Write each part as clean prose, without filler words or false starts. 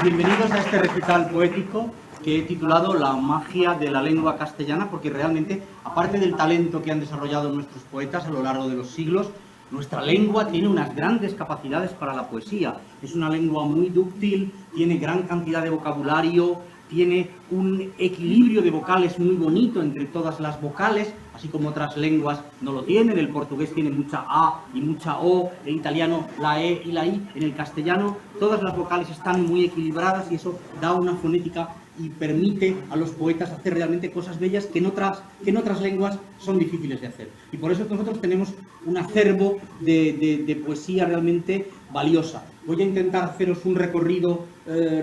Bienvenidos a este recital poético que he titulado La magia de la lengua castellana, porque realmente, aparte del talento que han desarrollado nuestros poetas a lo largo de los siglos, nuestra lengua tiene unas grandes capacidades para la poesía. Es una lengua muy dúctil, tiene gran cantidad de vocabulario, tiene un equilibrio de vocales muy bonito entre todas las vocales, así como otras lenguas no lo tienen. El portugués tiene mucha A y mucha O, el italiano la E y la I. En el castellano todas las vocales están muy equilibradas y eso da una fonética y permite a los poetas hacer realmente cosas bellas que en otras lenguas son difíciles de hacer. Y por eso nosotros tenemos un acervo de poesía realmente valiosa. Voy a intentar haceros un recorrido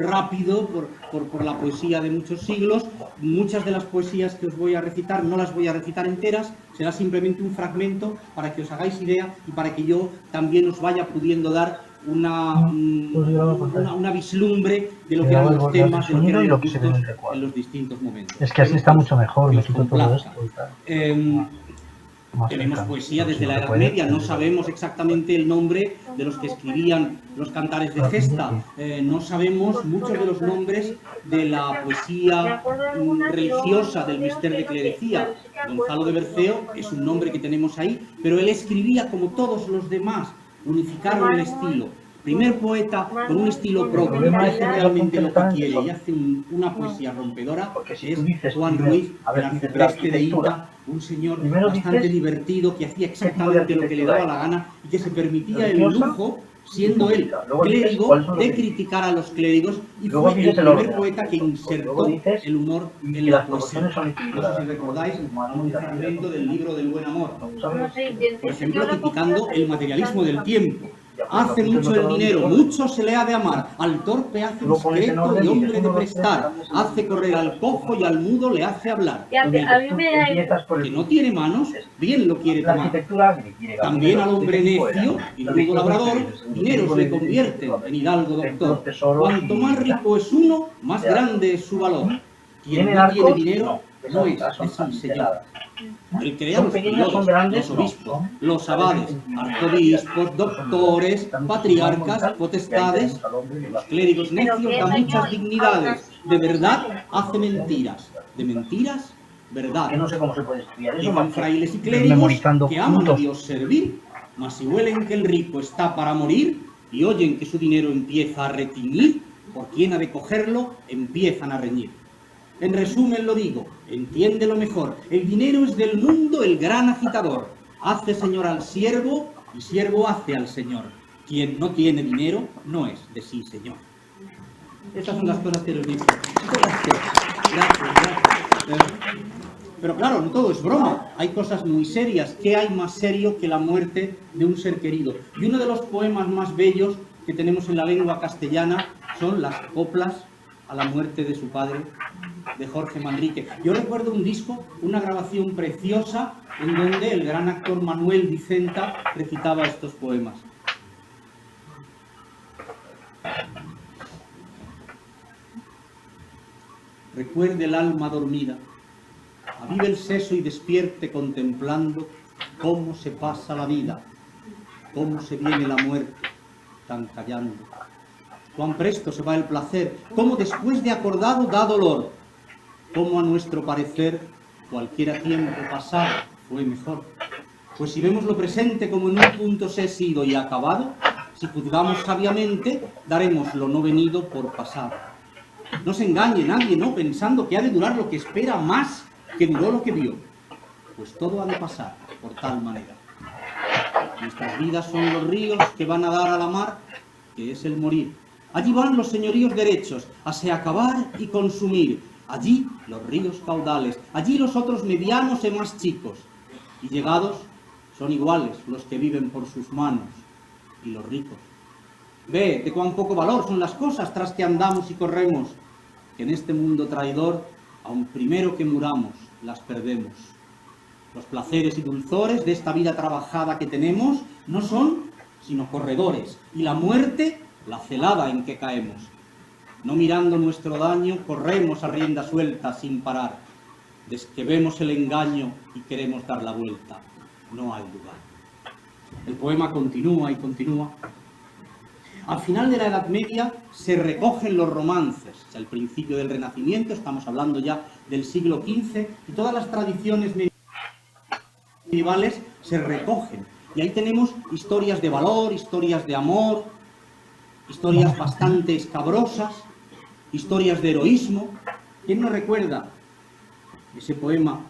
rápido por la poesía de muchos siglos. Muchas de las poesías que os voy a recitar no las voy a recitar enteras, será simplemente un fragmento para que os hagáis idea y para que yo también os vaya pudiendo dar una vislumbre de lo que eran los temas, de lo que eran los gustos en los distintos momentos. Es que así está mucho mejor, me quito todo esto. Tenemos poesía desde la Edad Media, no sabemos exactamente el nombre de los que escribían los cantares de gesta, no sabemos muchos de los nombres de la poesía religiosa del Mister de Clerecía. Gonzalo de Berceo es un nombre que tenemos ahí, pero él escribía como todos los demás, unificaron el estilo. Primer poeta con un estilo propio, que hace realmente lo que quiere y hace una poesía rompedora, es Juan Ruiz, el arcipreste de Ita, un señor bastante divertido que hacía exactamente lo que le daba la gana y que se permitía el lujo, siendo él clérigo, de criticar a los clérigos, y fue el primer poeta que insertó el humor en la poesía. No sé si recordáis un fragmento del libro del Buen Amor, por ejemplo, criticando el materialismo del tiempo. Hace mucho el dinero, mucho se le ha de amar, al torpe hace discreto y hombre de prestar, hace correr al cojo y al mudo le hace hablar. Que no tiene manos, bien lo quiere tomar. También al hombre necio y rudo labrador, dineros le convierten en hidalgo doctor. Cuanto más rico es uno, más grande es su valor. Quien no tiene dinero, no es de sí señor. El que lea los periodos, los obispos, los abades, arzobispos, doctores, patriarcas, potestades, los clérigos necios da muchas dignidades. De verdad hace mentiras, de mentiras, verdad. Llevan frailes y clérigos que aman a Dios servir, mas si huelen que el rico está para morir y oyen que su dinero empieza a retiñir, por quién ha de cogerlo, empiezan a reñir. En resumen lo digo, entiéndelo mejor, el dinero es del mundo el gran agitador. Hace señor al siervo y siervo hace al señor. Quien no tiene dinero no es de sí señor. Estas son las cosas que les digo. Gracias. Pero claro, no todo es broma, hay cosas muy serias. ¿Qué hay más serio que la muerte de un ser querido? Y uno de los poemas más bellos que tenemos en la lengua castellana son las coplas a la muerte de su padre, de Jorge Manrique. Yo recuerdo un disco, una grabación preciosa, en donde el gran actor Manuel Vicenta recitaba estos poemas. Recuerde el alma dormida, avive el seso y despierte contemplando cómo se pasa la vida, cómo se viene la muerte, tan callando. Cuán presto se va el placer, cómo después de acordado da dolor, cómo a nuestro parecer cualquiera tiempo pasado fue mejor. Pues si vemos lo presente como en un punto se ha sido y acabado, si juzgamos sabiamente, daremos lo no venido por pasado. No se engañe nadie, ¿no?, pensando que ha de durar lo que espera más que duró lo que vio, pues todo ha de pasar por tal manera. Nuestras vidas son los ríos que van a dar a la mar, que es el morir. Allí van los señoríos derechos, a se acabar y consumir. Allí los ríos caudales, allí los otros medianos y más chicos. Y llegados son iguales los que viven por sus manos y los ricos. Ve de cuán poco valor son las cosas tras que andamos y corremos, que en este mundo traidor, aun primero que muramos, las perdemos. Los placeres y dulzores de esta vida trabajada que tenemos no son sino corredores, y la muerte la celada en que caemos. No mirando nuestro daño, corremos a rienda suelta sin parar. Desde que vemos el engaño y queremos dar la vuelta, no hay lugar. El poema continúa y continúa. Al final de la Edad Media se recogen los romances, o sea, el principio del Renacimiento, estamos hablando ya del siglo XV, y todas las tradiciones medievales se recogen. Y ahí tenemos historias de valor, historias de amor, historias bastante escabrosas, historias de heroísmo. ¿Quién no recuerda ese poema,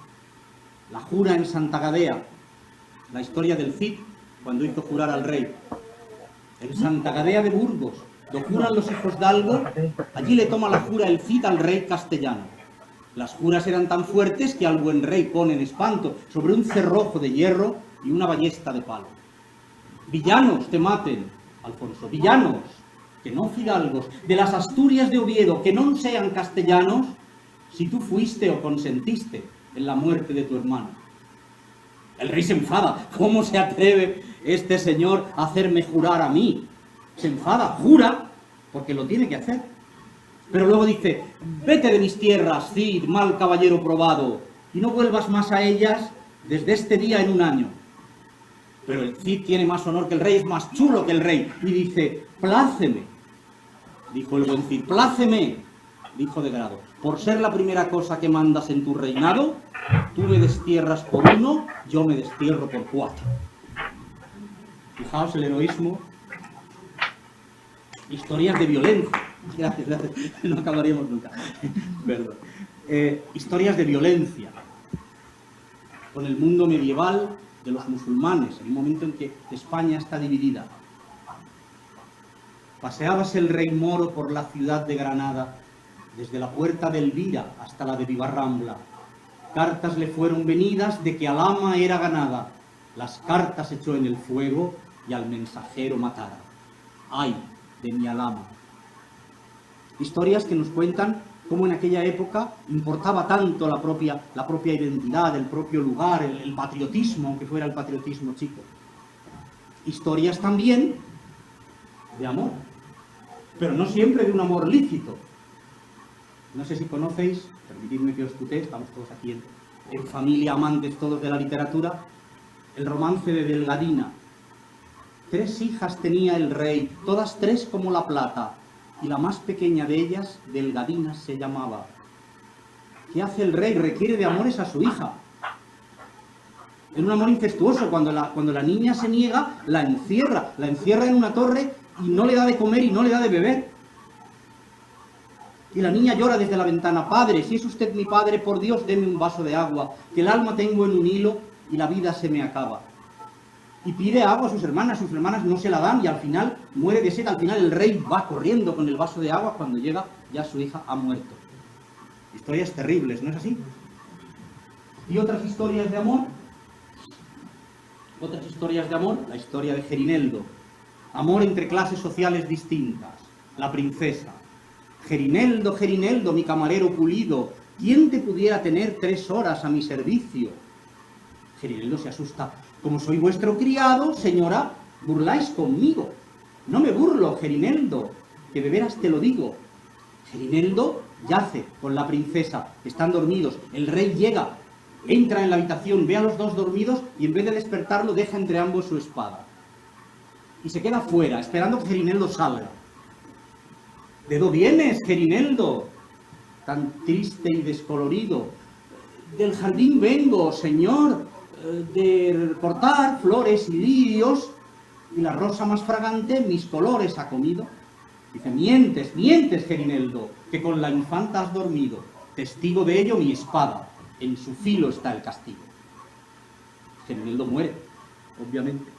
La jura en Santa Gadea, la historia del Cid, cuando hizo jurar al rey? En Santa Gadea de Burgos, lo juran los hijos de Algo, allí le toma la jura el Cid al rey castellano. Las juras eran tan fuertes que al buen rey ponen espanto sobre un cerrojo de hierro y una ballesta de palo. Villanos te maten, Alfonso, villanos, que no fidalgos, de las Asturias de Oviedo, que no sean castellanos, si tú fuiste o consentiste en la muerte de tu hermano. El rey se enfada. ¿Cómo se atreve este señor a hacerme jurar a mí? Se enfada, jura, porque lo tiene que hacer. Pero luego dice, vete de mis tierras, Cid, mal caballero probado, y no vuelvas más a ellas desde este día en un año. Pero el Cid tiene más honor que el rey, es más chulo que el rey, y dice, pláceme, dijo el buen Cid, pláceme, dijo de Grado, por ser la primera cosa que mandas en tu reinado, tú me destierras por 1, yo me destierro por 4. Fijaos el heroísmo. Historias de violencia. Gracias, no acabaríamos nunca. Perdón. Historias de violencia. Con el mundo medieval de los musulmanes, en el momento en que España está dividida. Paseábase el rey moro por la ciudad de Granada, desde la puerta de Elvira hasta la de Vivarrambla. Cartas le fueron venidas de que al ama era ganada. Las cartas echó en el fuego y al mensajero matara. ¡Ay de mi alama! Historias que nos cuentan cómo en aquella época importaba tanto la propia identidad, el propio lugar, el patriotismo, aunque fuera el patriotismo chico. Historias también de amor, pero no siempre de un amor lícito. No sé si conocéis, permitidme que os tutee, estamos todos aquí en familia, amantes todos de la literatura, el romance de Delgadina. 3 hijas tenía el rey, todas 3 como la plata, y la más pequeña de ellas, Delgadina, se llamaba. ¿Qué hace el rey? Requiere de amores a su hija. Es un amor incestuoso. Cuando la niña se niega, la encierra en una torre y no le da de comer y no le da de beber. Y la niña llora desde la ventana, padre, si es usted mi padre, por Dios, deme un vaso de agua, que el alma tengo en un hilo y la vida se me acaba. Y pide agua a sus hermanas no se la dan y al final muere de sed. Al final el rey va corriendo con el vaso de agua, cuando llega ya su hija ha muerto. Historias terribles, ¿no es así? Y otras historias de amor, la historia de Gerineldo. Amor entre clases sociales distintas. La princesa. Gerineldo, Gerineldo, mi camarero pulido, ¿quién te pudiera tener 3 horas a mi servicio? Gerineldo se asusta. Como soy vuestro criado, señora, burláis conmigo. No me burlo, Gerineldo, que de veras te lo digo. Gerineldo yace con la princesa, están dormidos. El rey llega, entra en la habitación, ve a los 2 dormidos y en vez de despertarlo deja entre ambos su espada. Y se queda fuera, esperando que Gerineldo salga. ¿De dónde vienes, Gerineldo? Tan triste y descolorido. Del jardín vengo, señor, de cortar flores y lirios, y la rosa más fragante mis colores ha comido. Dice, mientes, Gerineldo, que con la infanta has dormido. Testigo de ello mi espada, en su filo está el castigo. Gerineldo muere, obviamente.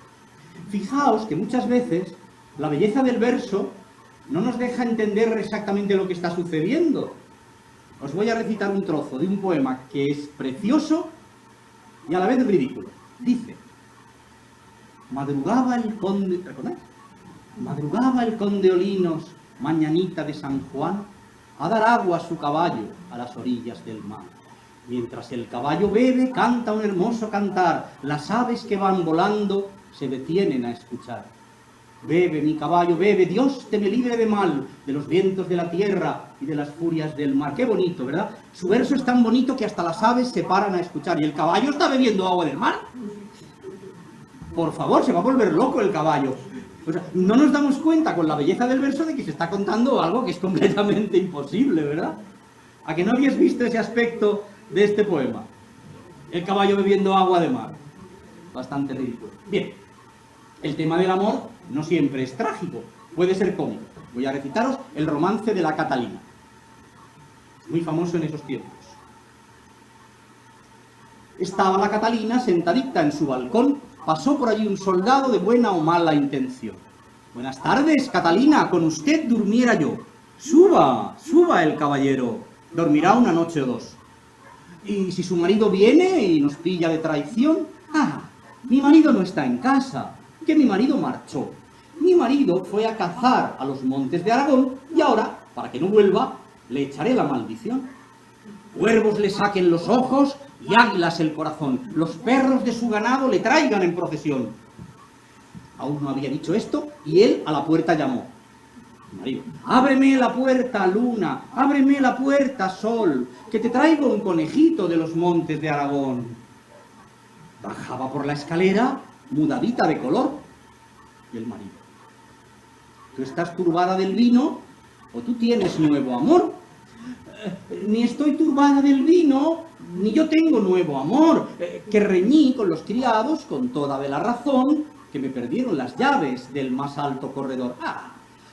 Fijaos que muchas veces la belleza del verso no nos deja entender exactamente lo que está sucediendo. Os voy a recitar un trozo de un poema que es precioso y a la vez ridículo. Dice, madrugaba el conde, ¿recordáis? Madrugaba el conde Olinos, mañanita de San Juan, a dar agua a su caballo a las orillas del mar. Mientras el caballo bebe, canta un hermoso cantar, las aves que van volando se detienen a escuchar. Bebe, mi caballo, bebe, Dios te me libre de mal, de los vientos de la tierra y de las furias del mar. Qué bonito, ¿verdad? Su verso es tan bonito que hasta las aves se paran a escuchar. ¿Y el caballo está bebiendo agua del mar? Por favor, se va a volver loco el caballo. O sea, no nos damos cuenta con la belleza del verso de que se está contando algo que es completamente imposible, ¿verdad? ¿A que no habías visto ese aspecto de este poema? El caballo bebiendo agua de mar. Bastante ridículo. Bien, el tema del amor no siempre es trágico, puede ser cómico. Voy a recitaros el romance de la Catalina. Muy famoso en esos tiempos. Estaba la Catalina sentadita en su balcón. Pasó por allí un soldado de buena o mala intención. Buenas tardes, Catalina, con usted durmiera yo. Suba, suba el caballero, dormirá una noche o dos. Y si su marido viene y nos pilla de traición, mi marido no está en casa, que mi marido marchó. Mi marido fue a cazar a los montes de Aragón y ahora, para que no vuelva, le echaré la maldición. Cuervos le saquen los ojos y águilas el corazón, los perros de su ganado le traigan en procesión. Aún no había dicho esto y él a la puerta llamó. Marido, ábreme la puerta, luna, ábreme la puerta, sol, que te traigo un conejito de los montes de Aragón. Bajaba por la escalera, mudadita de color, y el marido. ¿Tú estás turbada del vino o tú tienes nuevo amor? Ni estoy turbada del vino, ni yo tengo nuevo amor, que reñí con los criados con toda de la razón, que me perdieron las llaves del más alto corredor.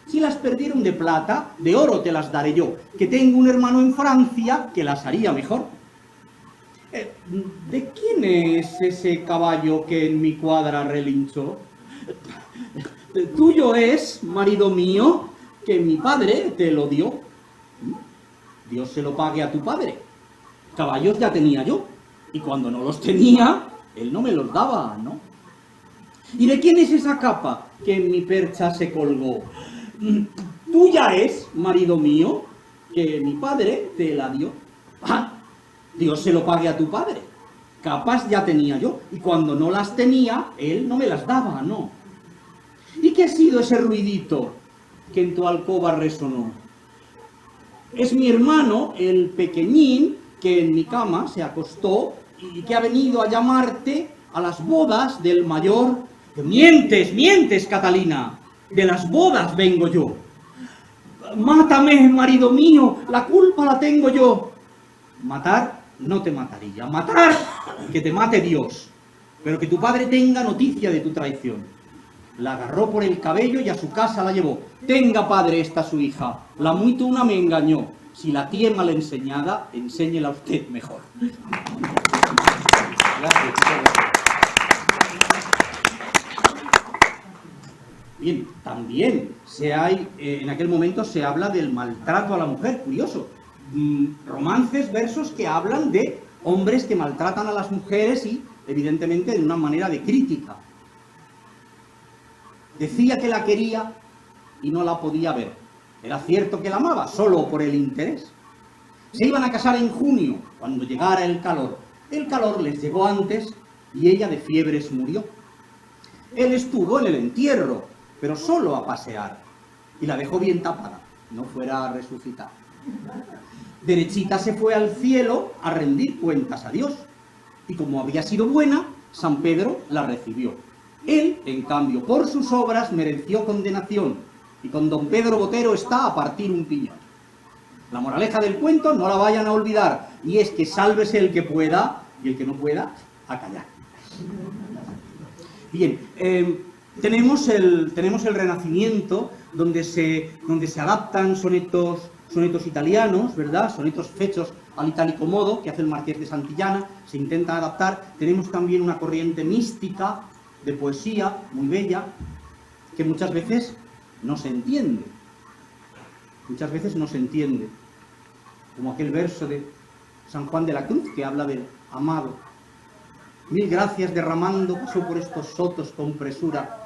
Si las perdieron de plata, de oro te las daré yo, que tengo un hermano en Francia que las haría mejor. ¿De quién es ese caballo que en mi cuadra relinchó? Tuyo es, marido mío, que mi padre te lo dio. Dios se lo pague a tu padre. Caballos ya tenía yo, y cuando no los tenía, él no me los daba, ¿no? ¿Y de quién es esa capa que en mi percha se colgó? Tuya es, marido mío, que mi padre te la dio. Dios se lo pague a tu padre. Capas ya tenía yo, y cuando no las tenía, él no me las daba, ¿no? ¿Y qué ha sido ese ruidito que en tu alcoba resonó? Es mi hermano, el pequeñín, que en mi cama se acostó y que ha venido a llamarte a las bodas del mayor. ¡Mientes, mientes, Catalina! De las bodas vengo yo. Mátame, marido mío, la culpa la tengo yo. Matar no te mataría. Matar, que te mate Dios. Pero que tu padre tenga noticia de tu traición. La agarró por el cabello y a su casa la llevó. Tenga, padre, esta su hija. La muy tuna me engañó. Si la tiene mal enseñada, enséñela usted mejor. Gracias. Bien, también en aquel momento se habla del maltrato a la mujer, curioso. Romances, versos que hablan de hombres que maltratan a las mujeres y, evidentemente, de una manera de crítica. Decía que la quería y no la podía ver. Era cierto que la amaba, solo por el interés. Se iban a casar en junio, cuando llegara el calor. El calor les llegó antes y ella de fiebres murió. Él estuvo en el entierro, pero solo a pasear, y la dejó bien tapada, no fuera a resucitar. Derechita se fue al cielo a rendir cuentas a Dios, y como había sido buena, San Pedro la recibió. Él, en cambio, por sus obras mereció condenación, y con don Pedro Botero está a partir un piñón. La moraleja del cuento no la vayan a olvidar, y es que sálvese el que pueda, y el que no pueda, a callar. Bien, tenemos el Renacimiento, donde se adaptan sonetos italianos, ¿verdad? Sonetos fechos al itálico modo, que hace el Marqués de Santillana, se intenta adaptar. Tenemos también una corriente mística de poesía muy bella, que muchas veces no se entiende. Muchas veces no se entiende. Como aquel verso de San Juan de la Cruz, que habla del amado. Mil gracias derramando pasó por estos sotos con presura,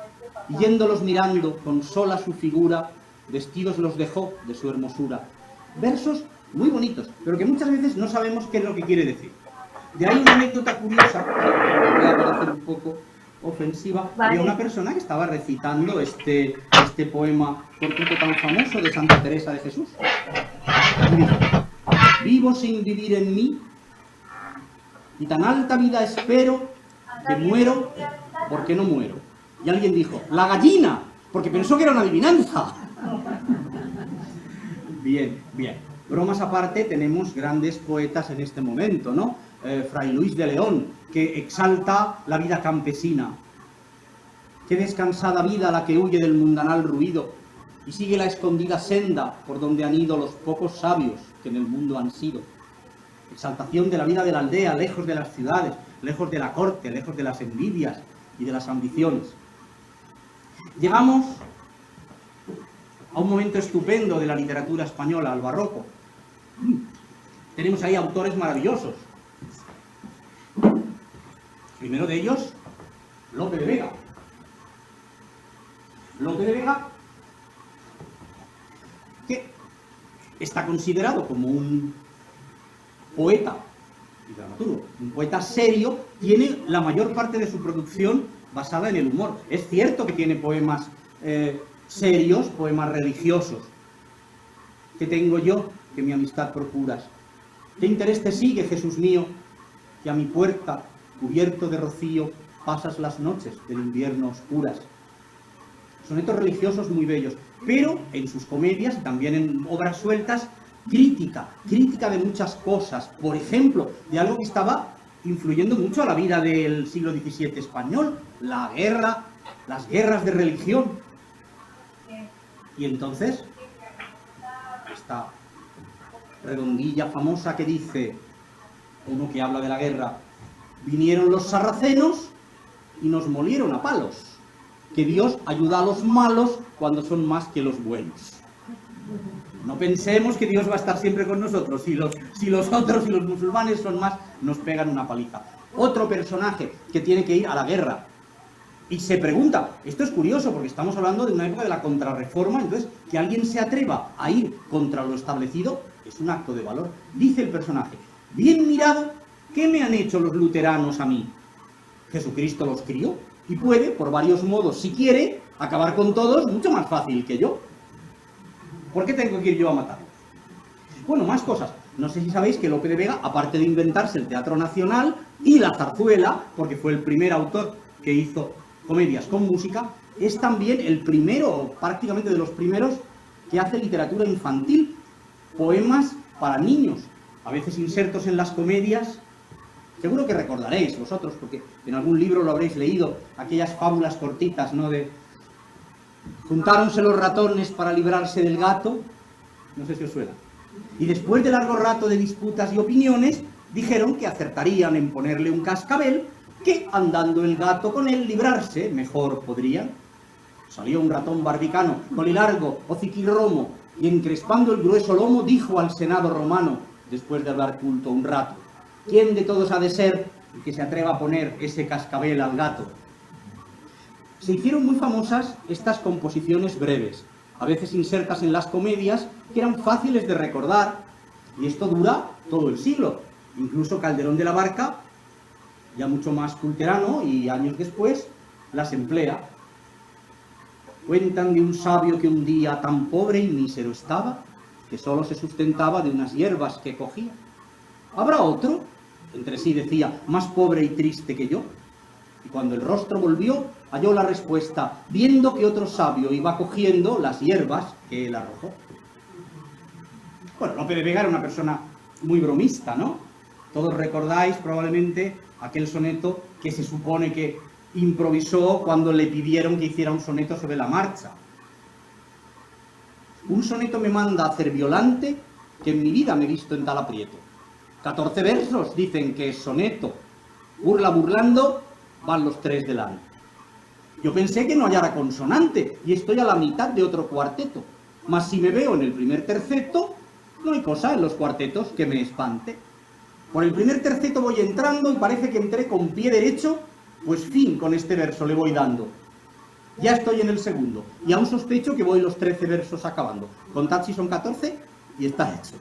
y yéndolos mirando con sola su figura, vestidos los dejó de su hermosura. Versos muy bonitos, pero que muchas veces no sabemos qué es lo que quiere decir. De ahí una anécdota curiosa, que puede parecer un poco ofensiva, de una persona que estaba recitando este poema cortito tan famoso de Santa Teresa de Jesús. Y dice: vivo sin vivir en mí, y tan alta vida espero, que muero porque no muero. Y alguien dijo: la gallina, porque pensó que era una adivinanza. Bien, bien. Bromas aparte, tenemos grandes poetas en este momento, ¿no? Fray Luis de León, que exalta la vida campesina. Qué descansada vida la que huye del mundanal ruido y sigue la escondida senda por donde han ido los pocos sabios que en el mundo han sido. Exaltación de la vida de la aldea, lejos de las ciudades, lejos de la corte, lejos de las envidias y de las ambiciones. Llegamos a un momento estupendo de la literatura española, al barroco. Tenemos ahí autores maravillosos. Primero de ellos, Lope de Vega. Lope de Vega, que está considerado como un poeta y dramaturgo, un poeta serio, tiene la mayor parte de su producción basada en el humor. Es cierto que tiene poemas serios, poemas religiosos. ¿Qué tengo yo que mi amistad procuras? ¿Qué interés te sigue, Jesús mío, que a mi puerta, cubierto de rocío, pasas las noches del invierno oscuras? Sonetos religiosos muy bellos, pero en sus comedias y también en obras sueltas, crítica de muchas cosas. Por ejemplo, de algo que estaba influyendo mucho a la vida del siglo XVII español, la guerra, las guerras de religión. Y entonces, esta redondilla famosa que dice, uno que habla de la guerra, vinieron los sarracenos y nos molieron a palos. Que Dios ayuda a los malos cuando son más que los buenos. No pensemos que Dios va a estar siempre con nosotros. Si los otros y los musulmanes son más, nos pegan una paliza. Otro personaje que tiene que ir a la guerra y se pregunta, esto es curioso porque estamos hablando de una época de la contrarreforma, entonces que alguien se atreva a ir contra lo establecido es un acto de valor. Dice el personaje, bien mirado, ¿qué me han hecho los luteranos a mí? Jesucristo los crió y puede, por varios modos, si quiere, acabar con todos mucho más fácil que yo. ¿Por qué tengo que ir yo a matarlos? Bueno, más cosas. No sé si sabéis que Lope de Vega, aparte de inventarse el Teatro Nacional y la zarzuela, porque fue el primer autor que hizo comedias con música, es también el primero, prácticamente de los primeros, que hace literatura infantil, poemas para niños, a veces insertos en las comedias. Seguro que recordaréis vosotros, porque en algún libro lo habréis leído, aquellas fábulas cortitas, ¿no? De juntáronse los ratones para librarse del gato, no sé si os suena. Y después de largo rato de disputas y opiniones, dijeron que acertarían en ponerle un cascabel, que andando el gato con él librarse mejor podrían. Salió un ratón barbicano, colilargo, hociquirromo, y encrespando el grueso lomo dijo al senado romano, después de hablar culto un rato, ¿quién de todos ha de ser el que se atreva a poner ese cascabel al gato? Se hicieron muy famosas estas composiciones breves, a veces insertas en las comedias, que eran fáciles de recordar, y esto dura todo el siglo. Incluso Calderón de la Barca, ya mucho más culterano, y años después, las emplea. Cuentan de un sabio que un día tan pobre y mísero estaba, que solo se sustentaba de unas hierbas que cogía. ¿Habrá otro? Entre sí decía, más pobre y triste que yo. Y cuando el rostro volvió, halló la respuesta, viendo que otro sabio iba cogiendo las hierbas que él arrojó. Bueno, Lope de Vega era una persona muy bromista, ¿no? Todos recordáis probablemente aquel soneto que se supone que improvisó cuando le pidieron que hiciera un soneto sobre la marcha. Un soneto me manda a hacer Violante, que en mi vida me he visto en tal aprieto. 14 versos dicen que es soneto. Burla burlando, van los 3 delante. Yo pensé que no hallara consonante, y estoy a la mitad de otro cuarteto. Mas si me veo en el primer terceto, no hay cosa en los cuartetos que me espante. Por el primer terceto voy entrando y parece que entré con pie derecho, pues fin con este verso le voy dando. Ya estoy en el segundo, y aún sospecho que voy los 13 versos acabando. Contad si son 14 y está hecho.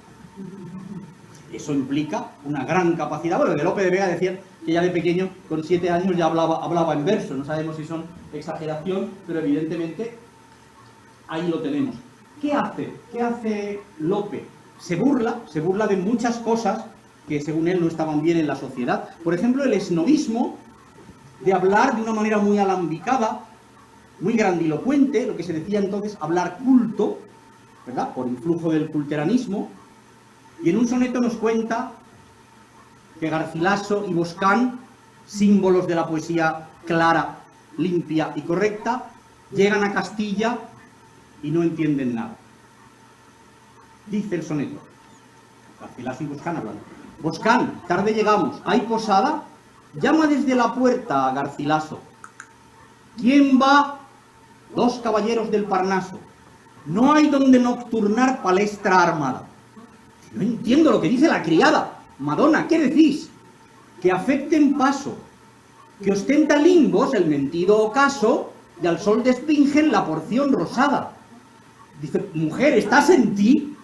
Eso implica una gran capacidad. Bueno, de Lope de Vega decían que ya de pequeño, con 7 años, ya hablaba en verso. No sabemos si son exageración, pero evidentemente ahí lo tenemos. ¿Qué hace? ¿Qué hace Lope? Se burla de muchas cosas que según él no estaban bien en la sociedad. Por ejemplo, el esnovismo, de hablar de una manera muy alambicada muy grandilocuente, lo que se decía entonces hablar culto, ¿verdad?, por influjo del culteranismo, y en un soneto nos cuenta que Garcilaso y Boscán, símbolos de la poesía clara, limpia y correcta, llegan a Castilla y no entienden nada. Dice el soneto, Garcilaso y Boscán hablando: Boscán, tarde llegamos, ¿hay posada? Llama desde la puerta a Garcilaso. ¿Quién va? 2 caballeros del Parnaso. No hay donde nocturnar palestra armada. No entiendo lo que dice la criada. Madonna, ¿qué decís? Que afecten paso, que ostenta limbos el mentido ocaso, y al sol despingen la porción rosada. Dice, mujer, ¿estás en ti?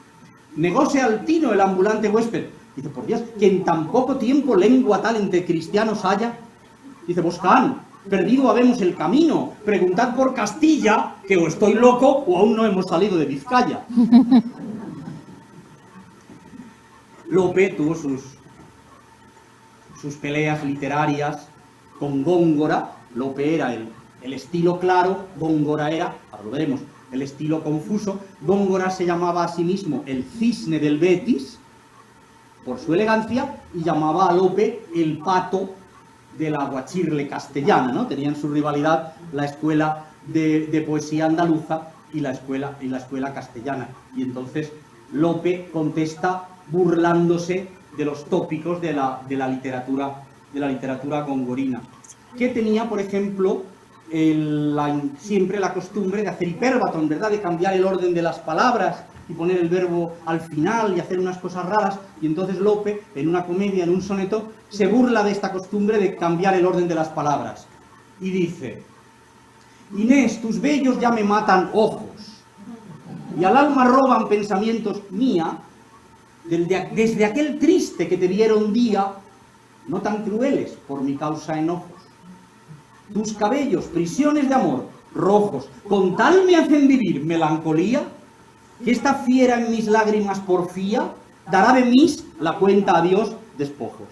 Negóse al tino el ambulante huésped. Dice, por Dios, que en tan poco tiempo lengua tal entre cristianos haya. Dice, Boscán, perdido habemos el camino, preguntad por Castilla, que o estoy loco o aún no hemos salido de Vizcaya. Lope tuvo sus peleas literarias con Góngora. Lope era el estilo claro, Góngora era, ahora lo veremos, el estilo confuso. Góngora se llamaba a sí mismo el cisne del Betis, por su elegancia, y llamaba a Lope el pato de la guachirle castellana, ¿no? Tenían su rivalidad la escuela de poesía andaluza y la escuela castellana. Y entonces Lope contesta burlándose de los tópicos de la literatura gongorina, que tenía, por ejemplo, siempre la costumbre de hacer hipérbaton, ¿verdad?, de cambiar el orden de las palabras y poner el verbo al final y hacer unas cosas raras. Y entonces Lope, en una comedia, en un soneto, se burla de esta costumbre de cambiar el orden de las palabras y dice: Inés, tus bellos ya me matan ojos y al alma roban pensamientos mía, desde aquel triste que te vieron día, no tan crueles por mi causa enojos. Tus cabellos, prisiones de amor, rojos, con tal me hacen vivir melancolía, que esta fiera en mis lágrimas porfía, dará de mis la cuenta a Dios despojos.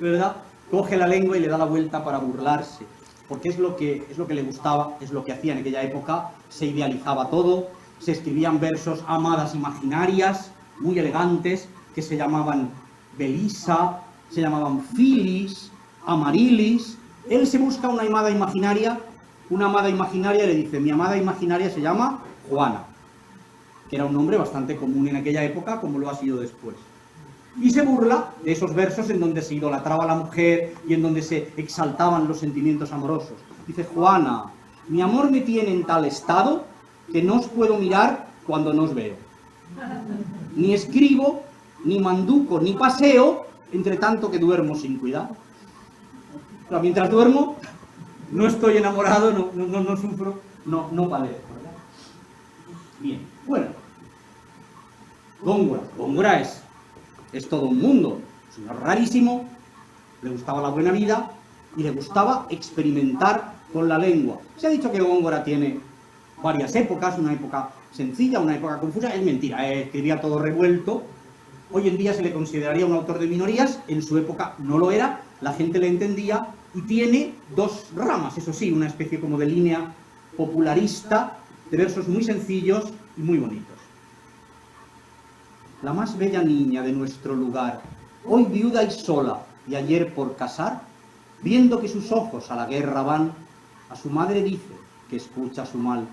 ¿Verdad? Coge la lengua y le da la vuelta para burlarse, porque es lo que le gustaba, es lo que hacía en aquella época. Se idealizaba todo, se escribían versos, amadas imaginarias, muy elegantes, que se llamaban Belisa, se llamaban Filis, Amarilis. Él se busca una amada imaginaria y le dice, mi amada imaginaria se llama Juana, que era un nombre bastante común en aquella época, como lo ha sido después. Y se burla de esos versos en donde se idolatraba a la mujer y en donde se exaltaban los sentimientos amorosos. Dice, Juana, mi amor me tiene en tal estado que no os puedo mirar cuando no os veo. Ni escribo, ni manduco, ni paseo, entre tanto que duermo sin cuidado. Pero mientras duermo, no estoy enamorado, no sufro, no padezco, ¿verdad? Bien, bueno. Góngora es todo un mundo, un señor rarísimo, le gustaba la buena vida y le gustaba experimentar con la lengua. Se ha dicho que Góngora tiene varias épocas, una época sencilla, una época confusa. Es mentira, escribía todo revuelto. Hoy en día se le consideraría un autor de minorías, en su época no lo era, la gente le entendía, y tiene 2 ramas, eso sí, una especie como de línea popularista, de versos muy sencillos y muy bonitos. La más bella niña de nuestro lugar, hoy viuda y sola, y ayer por casar, viendo que sus ojos a la guerra van, a su madre dice que escucha su mal,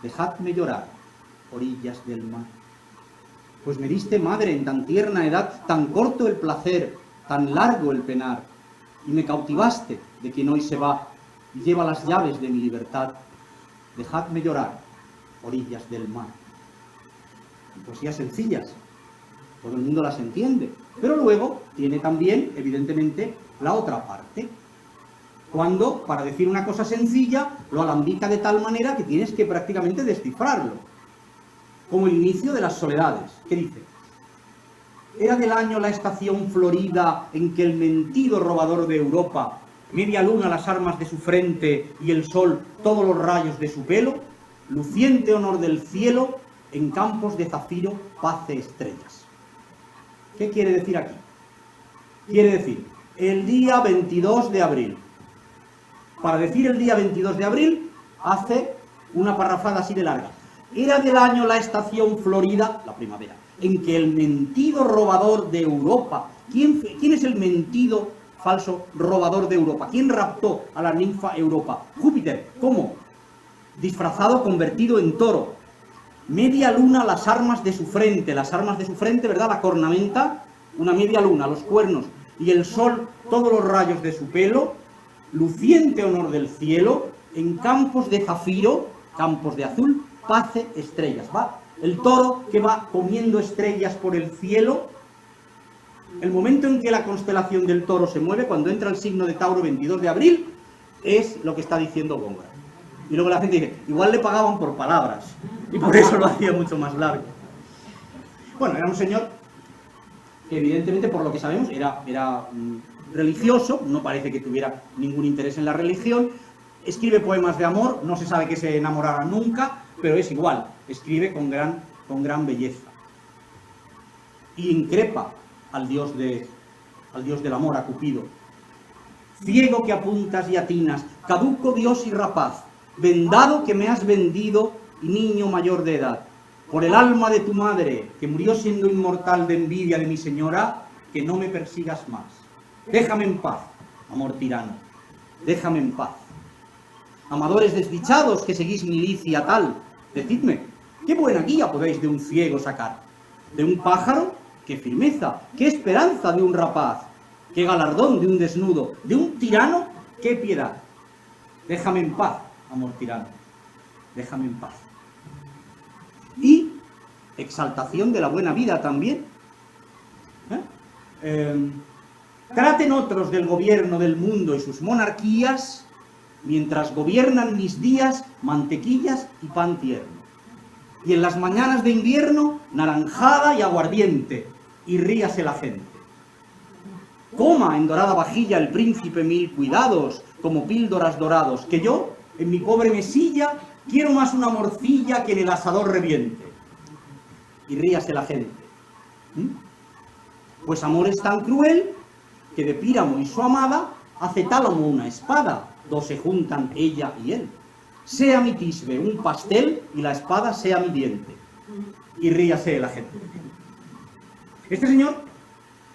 dejadme llorar, orillas del mar. Pues me diste madre en tan tierna edad, tan corto el placer, tan largo el penar, y me cautivaste de quien hoy se va y lleva las llaves de mi libertad. Dejadme llorar, orillas del mar. Poesías sencillas, todo el mundo las entiende, pero luego tiene también, evidentemente, la otra parte. Cuando, para decir una cosa sencilla, lo alambica de tal manera que tienes que prácticamente descifrarlo. Como el inicio de las soledades, que dice: era del año la estación florida en que el mentido robador de Europa, media luna las armas de su frente y el sol todos los rayos de su pelo, luciente honor del cielo, en campos de zafiro pace estrellas. ¿Qué quiere decir aquí? Quiere decir, el día 22 de abril, para decir el día 22 de abril, hace una parrafada así de larga. Era del año la estación florida, la primavera, en que el mentido robador de Europa, ¿quién es el mentido falso robador de Europa? ¿Quién raptó a la ninfa Europa? Júpiter. ¿Cómo? Disfrazado, convertido en toro. Media luna las armas de su frente, ¿verdad? La cornamenta, una media luna, los cuernos, y el sol, todos los rayos de su pelo, luciente honor del cielo, en campos de zafiro, campos de azul, pace estrellas. Va el toro que va comiendo estrellas por el cielo. El momento en que la constelación del toro se mueve, cuando entra el signo de Tauro 22 de abril, es lo que está diciendo Góngora. Y luego la gente dice, igual le pagaban por palabras, y por eso lo hacía mucho más largo. Bueno, era un señor que evidentemente, por lo que sabemos, era religioso, no parece que tuviera ningún interés en la religión, escribe poemas de amor, no se sabe que se enamorara nunca, pero es igual, escribe con gran belleza. Y increpa al dios del amor, a Cupido. Ciego que apuntas y atinas, caduco dios y rapaz, vendado que me has vendido y niño mayor de edad. Por el alma de tu madre, que murió siendo inmortal de envidia de mi señora, que no me persigas más. Déjame en paz, amor tirano, déjame en paz. Amadores desdichados que seguís milicia tal, decidme, ¿qué buena guía podéis de un ciego sacar? ¿De un pájaro? ¡Qué firmeza! ¡Qué esperanza de un rapaz! ¡Qué galardón de un desnudo! ¿De un tirano? ¡Qué piedad! Déjame en paz, amor tirano, déjame en paz. Y exaltación de la buena vida también. Traten otros del gobierno del mundo y sus monarquías, mientras gobiernan mis días mantequillas y pan tierno. Y en las mañanas de invierno, naranjada y aguardiente, y ríase la gente. Coma en dorada vajilla el príncipe mil cuidados, como píldoras dorados, que yo, en mi pobre mesilla, quiero más una morcilla que en el asador reviente. Y ríase la gente. Pues amor es tan cruel, que de Píramo y su amada, hace tálamo una espada, dos se juntan ella y él. Sea mi tisbe un pastel y la espada sea mi diente. Y ríase la gente. Este señor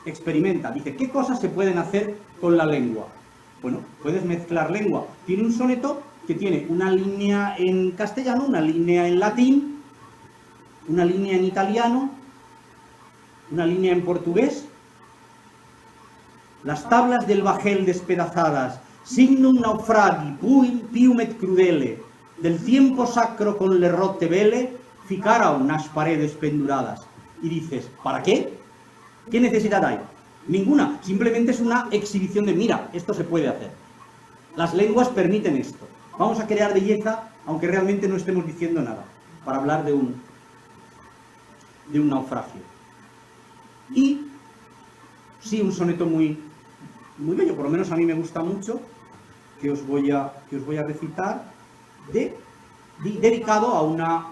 experimenta, dice, ¿qué cosas se pueden hacer con la lengua? Bueno, puedes mezclar lengua. Tiene un soneto que tiene una línea en castellano, una línea en latín, una línea en italiano, una línea en portugués. Las tablas del bajel despedazadas, signum naufragi, pium et crudele, del tiempo sacro con le rotte vele, ficara unas paredes penduradas. Y dices, ¿para qué? ¿Qué necesidad hay? Ninguna, simplemente es una exhibición de, mira, esto se puede hacer. Las lenguas permiten esto. Vamos a crear belleza, aunque realmente no estemos diciendo nada, para hablar de un naufragio. Y, sí, un soneto muy bello, por lo menos a mí me gusta mucho, que os voy a recitar, dedicado a una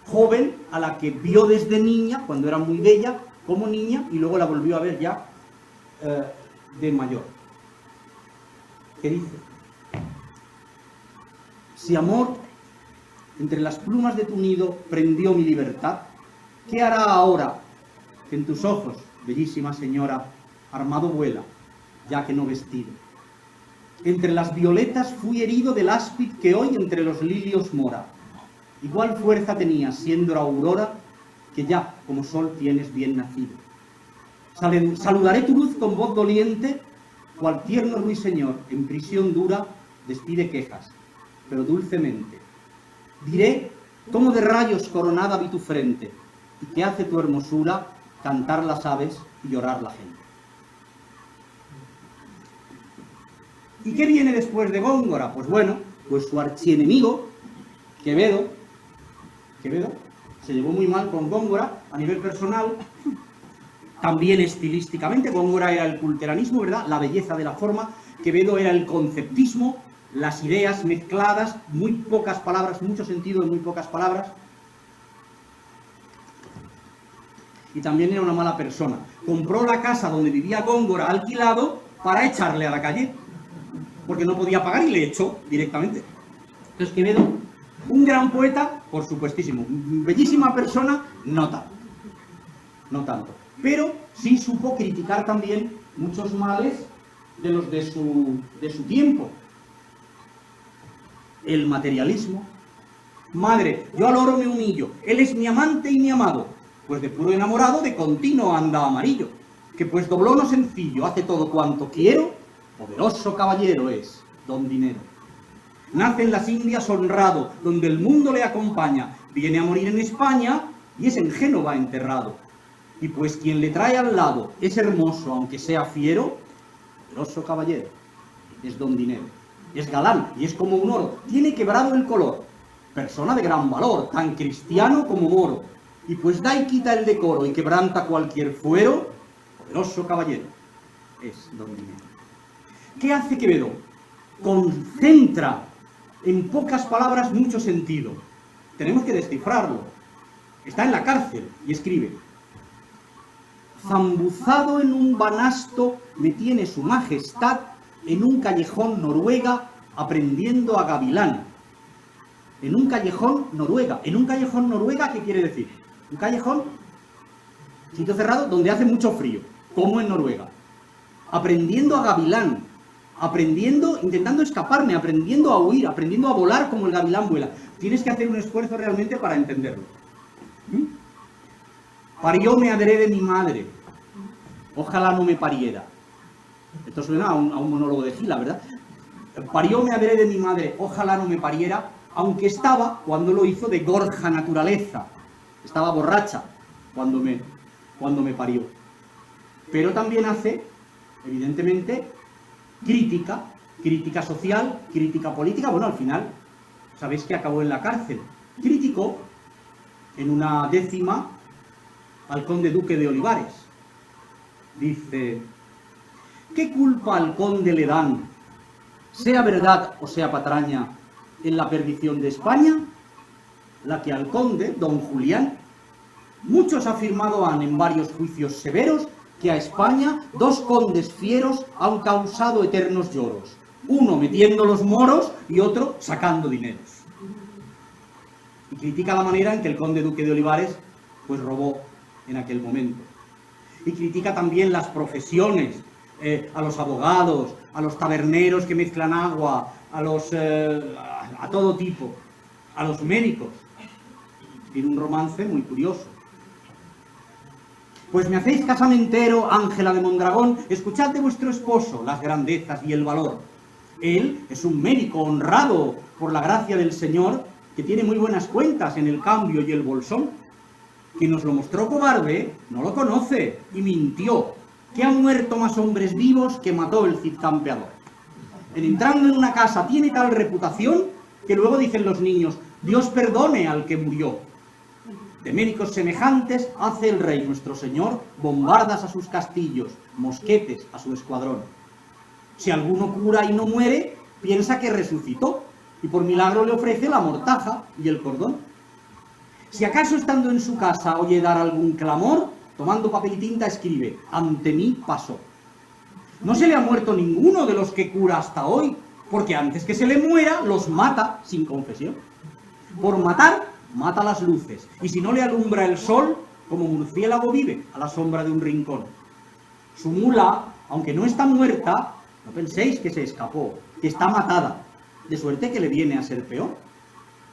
joven a la que vio desde niña, cuando era muy bella, como niña, y luego la volvió a ver ya de mayor. ¿Qué dice? Si amor, entre las plumas de tu nido prendió mi libertad, ¿qué hará ahora que en tus ojos, bellísima señora, armado vuela, ya que no vestido? Entre las violetas fui herido del áspid que hoy entre los lilios mora. Igual fuerza tenías, siendo la aurora, que ya como sol tienes bien nacido. Saludaré tu luz con voz doliente, cual tierno ruiseñor en prisión dura despide quejas, pero dulcemente. Diré cómo de rayos coronada vi tu frente, y que hace tu hermosura cantar las aves y llorar la gente. ¿Y qué viene después de Góngora? Pues bueno, pues su archienemigo, Quevedo, se llevó muy mal con Góngora a nivel personal, también estilísticamente. Góngora era el culteranismo, ¿verdad? La belleza de la forma. Quevedo era el conceptismo, las ideas mezcladas, muy pocas palabras, mucho sentido en muy pocas palabras. Y también era una mala persona. Compró la casa donde vivía Góngora alquilado para echarle a la calle. porque no podía pagar y le echó directamente. Entonces Quevedo, un gran poeta, por supuestísimo, bellísima persona, no tanto. No tanto. Pero sí supo criticar también muchos males de los de su tiempo. El materialismo. Madre, yo al oro me humillo, él es mi amante y mi amado, pues de puro enamorado de continuo anda amarillo, que pues dobló no sencillo, hace todo cuanto quiero, poderoso caballero es, don dinero. Nace en las Indias honrado, donde el mundo le acompaña, viene a morir en España y es en Génova enterrado. Y pues quien le trae al lado es hermoso, aunque sea fiero, poderoso caballero es don dinero. Es galán y es como un oro, tiene quebrado el color, persona de gran valor, tan cristiano como moro, y pues da y quita el decoro y quebranta cualquier fuero, poderoso caballero es don dinero. ¿Qué hace Quevedo? Concentra en pocas palabras mucho sentido. Tenemos que descifrarlo. Está en la cárcel y escribe: zambuzado en un banasto me tiene su majestad en un callejón Noruega aprendiendo a gavilán. En un callejón Noruega. ¿En un callejón Noruega qué quiere decir? Un callejón, sitio cerrado, donde hace mucho frío, como en Noruega. Aprendiendo a gavilán, aprendiendo, intentando escaparme, aprendiendo a huir, aprendiendo a volar como el gavilán vuela. Tienes que hacer un esfuerzo realmente para entenderlo. Parióme adrede mi madre, ojalá no me pariera. Esto suena a un monólogo de Gila, ¿verdad? Parióme adrede mi madre, ojalá no me pariera, aunque estaba, cuando lo hizo, de gorja naturaleza. Estaba borracha cuando me parió. Pero también hace, evidentemente, crítica social, crítica política. Bueno, al final, sabéis que acabó en la cárcel. Criticó en una décima al conde duque de Olivares. Dice: ¿qué culpa al conde le dan, sea verdad o sea patraña, en la perdición de España? La que al conde, don Julián, muchos afirmado han en varios juicios severos, que a España 2 condes fieros han causado eternos lloros, uno metiendo los moros y otro sacando dineros. Y critica la manera en que el conde duque de Olivares pues robó en aquel momento. Y critica también las profesiones, a los abogados, a los taberneros que mezclan agua, a todo tipo, a los médicos. Tiene un romance muy curioso. Pues me hacéis casamentero, Ángela de Mondragón, escuchad de vuestro esposo las grandezas y el valor. Él es un médico honrado por la gracia del Señor, que tiene muy buenas cuentas en el cambio y el bolsón. Quien nos lo mostró cobarde no lo conoce y mintió, que ha muerto más hombres vivos que mató el Cid campeador. En entrando en una casa tiene tal reputación que luego dicen los niños: Dios perdone al que murió. De médicos semejantes hace el rey nuestro señor bombardas a sus castillos, mosquetes a su escuadrón. Si alguno cura y no muere, piensa que resucitó, y por milagro le ofrece la mortaja y el cordón. Si acaso estando en su casa oye dar algún clamor, tomando papel y tinta escribe: ante mí pasó. No se le ha muerto ninguno de los que cura hasta hoy, porque antes que se le muera, los mata sin confesión. Por matar, mata las luces, y si no le alumbra el sol, como murciélago vive a la sombra de un rincón. Su mula, aunque no está muerta, no penséis que se escapó, que está matada, de suerte que le viene a ser peor.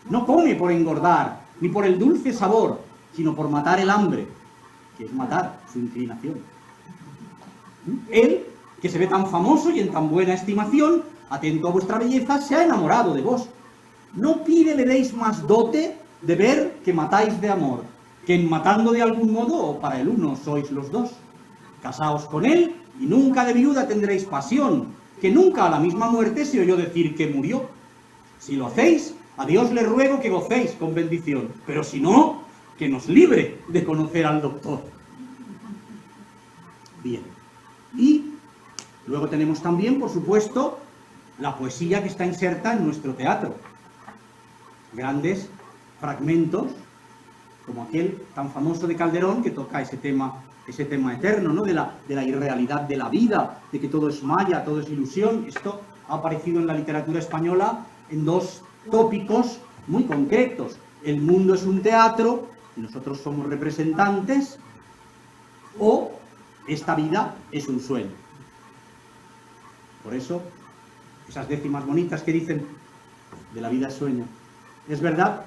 No come por engordar, ni por el dulce sabor, sino por matar el hambre, que es matar su inclinación. Él, que se ve tan famoso y en tan buena estimación, atento a vuestra belleza, se ha enamorado de vos. No pide le deis más dote de ver que matáis de amor, que en matando de algún modo o para el uno sois los dos. Casaos con él y nunca de viuda tendréis pasión, que nunca a la misma muerte se oyó decir que murió. Si lo hacéis, a Dios le ruego que gocéis con bendición, pero si no, que nos libre de conocer al doctor. Bien. Y luego tenemos también, por supuesto, la poesía que está inserta en nuestro teatro. Grandes fragmentos, como aquel tan famoso de Calderón que toca ese tema ese tema eterno, ¿no? de la irrealidad de la vida, de que todo es maya, todo es ilusión. Esto ha aparecido en la literatura española en dos tópicos muy concretos. El mundo es un teatro y nosotros somos representantes, o esta vida es un sueño. Por eso, esas décimas bonitas que dicen de la vida es sueño. ¿Es verdad?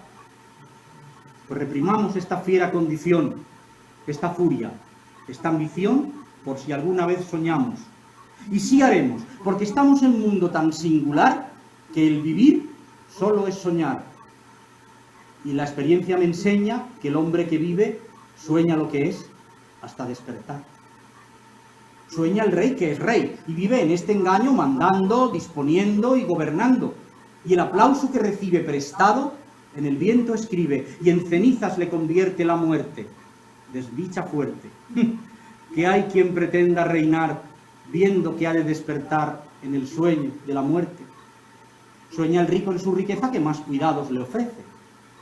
Pues reprimamos esta fiera condición, esta furia, esta ambición, por si alguna vez soñamos. Y sí haremos, porque estamos en un mundo tan singular que el vivir solo es soñar. Y la experiencia me enseña que el hombre que vive sueña lo que es hasta despertar. Sueña el rey que es rey y vive en este engaño mandando, disponiendo y gobernando. Y el aplauso que recibe prestado en el viento escribe y en cenizas le convierte la muerte. Desdicha fuerte. Que hay quien pretenda reinar viendo que ha de despertar en el sueño de la muerte. Sueña el rico en su riqueza que más cuidados le ofrece.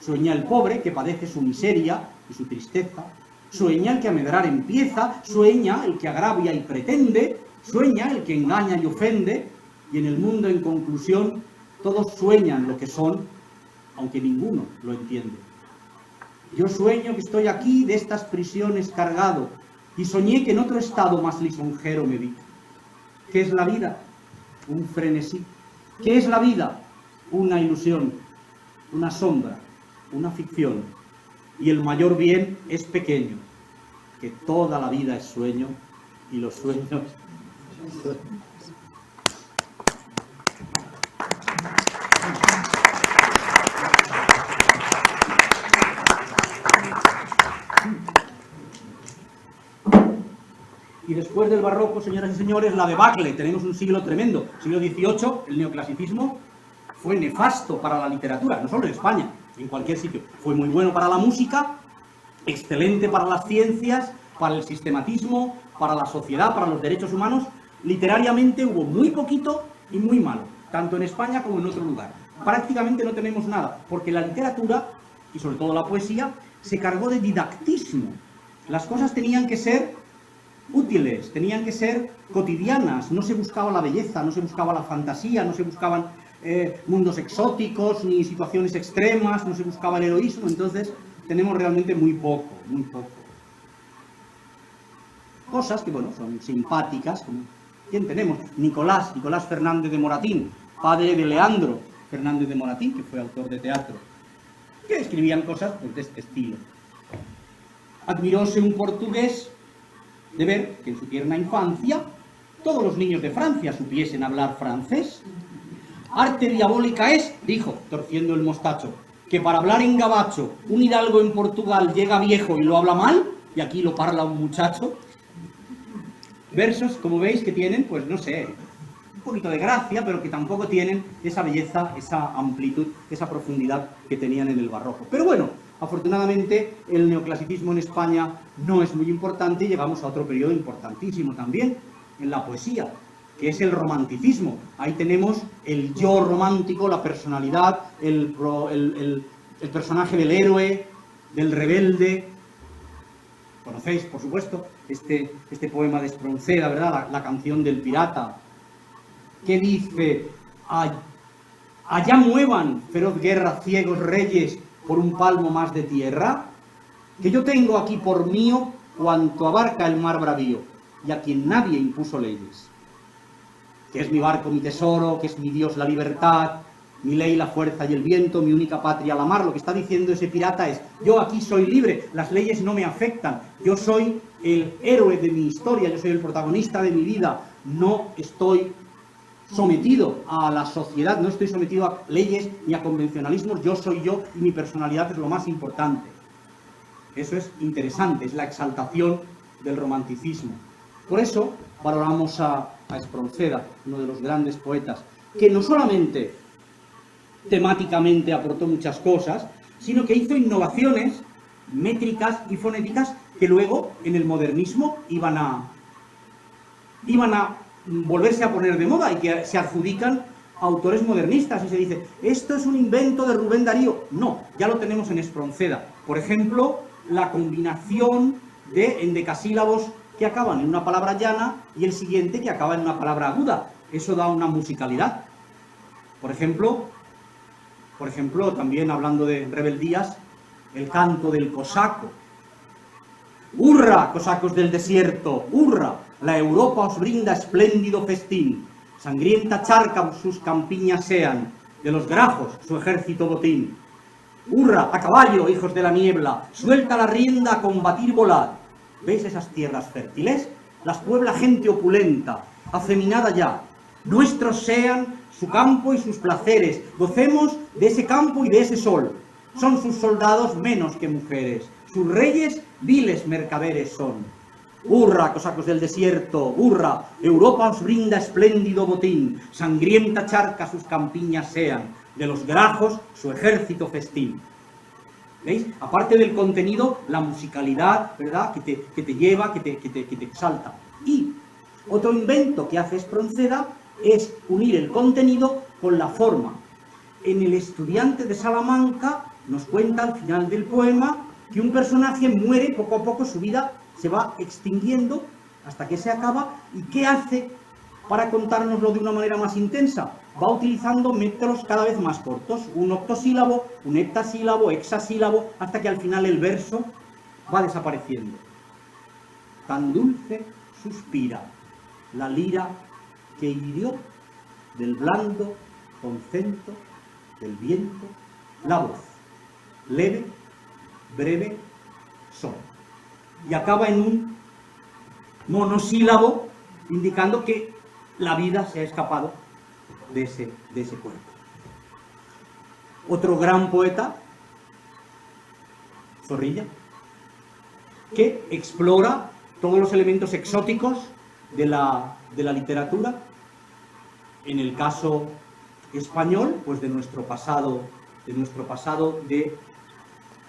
Sueña el pobre que padece su miseria y su tristeza. Sueña el que a medrar empieza, sueña el que agravia y pretende, sueña el que engaña y ofende, y en el mundo, en conclusión, todos sueñan lo que son, aunque ninguno lo entiende. Yo sueño que estoy aquí de estas prisiones cargado, y soñé que en otro estado más lisonjero me vi. ¿Qué es la vida? Un frenesí. ¿Qué es la vida? Una ilusión, una sombra, una ficción. Y el mayor bien es pequeño, que toda la vida es sueño, y los sueños... Y después del barroco, señoras y señores, la debacle. Tenemos un siglo tremendo. Siglo XVIII, el neoclasicismo fue nefasto para la literatura, no solo en España, en cualquier sitio. Fue muy bueno para la música, excelente para las ciencias, para el sistematismo, para la sociedad, para los derechos humanos. Literariamente hubo muy poquito y muy malo, tanto en España como en otro lugar. Prácticamente no tenemos nada, porque la literatura, y sobre todo la poesía, se cargó de didactismo. Las cosas tenían que ser útiles, tenían que ser cotidianas, no se buscaba la belleza, no se buscaba la fantasía, no se buscaban mundos exóticos, ni situaciones extremas, no se buscaba el heroísmo. Entonces tenemos realmente muy poco, muy poco. Cosas que, bueno, son simpáticas, como ¿quién tenemos? Nicolás Fernández de Moratín, padre de Leandro Fernández de Moratín, que fue autor de teatro, que escribían cosas pues, de este estilo. Admiróse un portugués de ver que en su tierna infancia todos los niños de Francia supiesen hablar francés. Arte diabólica es, dijo, torciendo el mostacho, que para hablar en gabacho un hidalgo en Portugal llega viejo y lo habla mal, y aquí lo parla un muchacho. Versos, como veis, que tienen, pues no sé, un poquito de gracia, pero que tampoco tienen esa belleza, esa amplitud, esa profundidad que tenían en el barroco. Pero bueno, afortunadamente el neoclasicismo en España no es muy importante y llegamos a otro periodo importantísimo también en la poesía, que es el romanticismo. Ahí tenemos el yo romántico, la personalidad, el personaje del héroe, del rebelde. Conocéis, por supuesto, este poema de Espronceda, ¿verdad? La canción del pirata, que dice: allá muevan feroz guerra ciegos reyes por un palmo más de tierra, que yo tengo aquí por mío cuanto abarca el mar bravío, y a quien nadie impuso leyes. Que es mi barco mi tesoro, que es mi Dios la libertad, mi ley la fuerza y el viento, mi única patria la mar. Lo que está diciendo ese pirata es: yo aquí soy libre, las leyes no me afectan, yo soy el héroe de mi historia, yo soy el protagonista de mi vida, no estoy sometido a la sociedad, no estoy sometido a leyes ni a convencionalismos, yo soy yo y mi personalidad es lo más importante. Eso es interesante, es la exaltación del romanticismo. Por eso valoramos a Espronceda, uno de los grandes poetas, que no solamente temáticamente aportó muchas cosas, sino que hizo innovaciones métricas y fonéticas que luego en el modernismo iban a volverse a poner de moda y que se adjudican a autores modernistas y se dice: esto es un invento de Rubén Darío. No, ya lo tenemos en Espronceda. Por ejemplo, la combinación de endecasílabos que acaban en una palabra llana y el siguiente que acaba en una palabra aguda. Eso da una musicalidad. Por ejemplo, también hablando de rebeldías, el canto del cosaco. ¡Hurra, cosacos del desierto! ¡Hurra! La Europa os brinda espléndido festín. Sangrienta charca sus campiñas sean, de los grajos su ejército botín. ¡Hurra! ¡A caballo, hijos de la niebla! ¡Suelta la rienda a combatir volad! ¿Veis esas tierras fértiles? Las puebla gente opulenta, afeminada ya. Nuestros sean su campo y sus placeres. Gocemos de ese campo y de ese sol. Son sus soldados menos que mujeres. Sus reyes viles mercaderes son. ¡Hurra, cosacos del desierto! ¡Hurra! Europa os brinda espléndido botín. Sangrienta charca sus campiñas sean. De los grajos su ejército festín. ¿Veis? Aparte del contenido, la musicalidad, ¿verdad? Que te lleva, que te exalta. Y otro invento que hace Espronceda es unir el contenido con la forma. En El estudiante de Salamanca nos cuenta al final del poema que un personaje muere, poco a poco su vida se va extinguiendo hasta que se acaba. ¿Y qué hace para contárnoslo de una manera más intensa? Va utilizando métodos cada vez más cortos, un octosílabo, un heptasílabo, hexasílabo, hasta que al final el verso va desapareciendo. Tan dulce suspira la lira que hirió del blando concento del viento la voz, leve, breve, son. Y acaba en un monosílabo, indicando que la vida se ha escapado de ese cuerpo. Otro gran poeta, Zorrilla, que explora todos los elementos exóticos de la literatura. En el caso español, pues de nuestro pasado de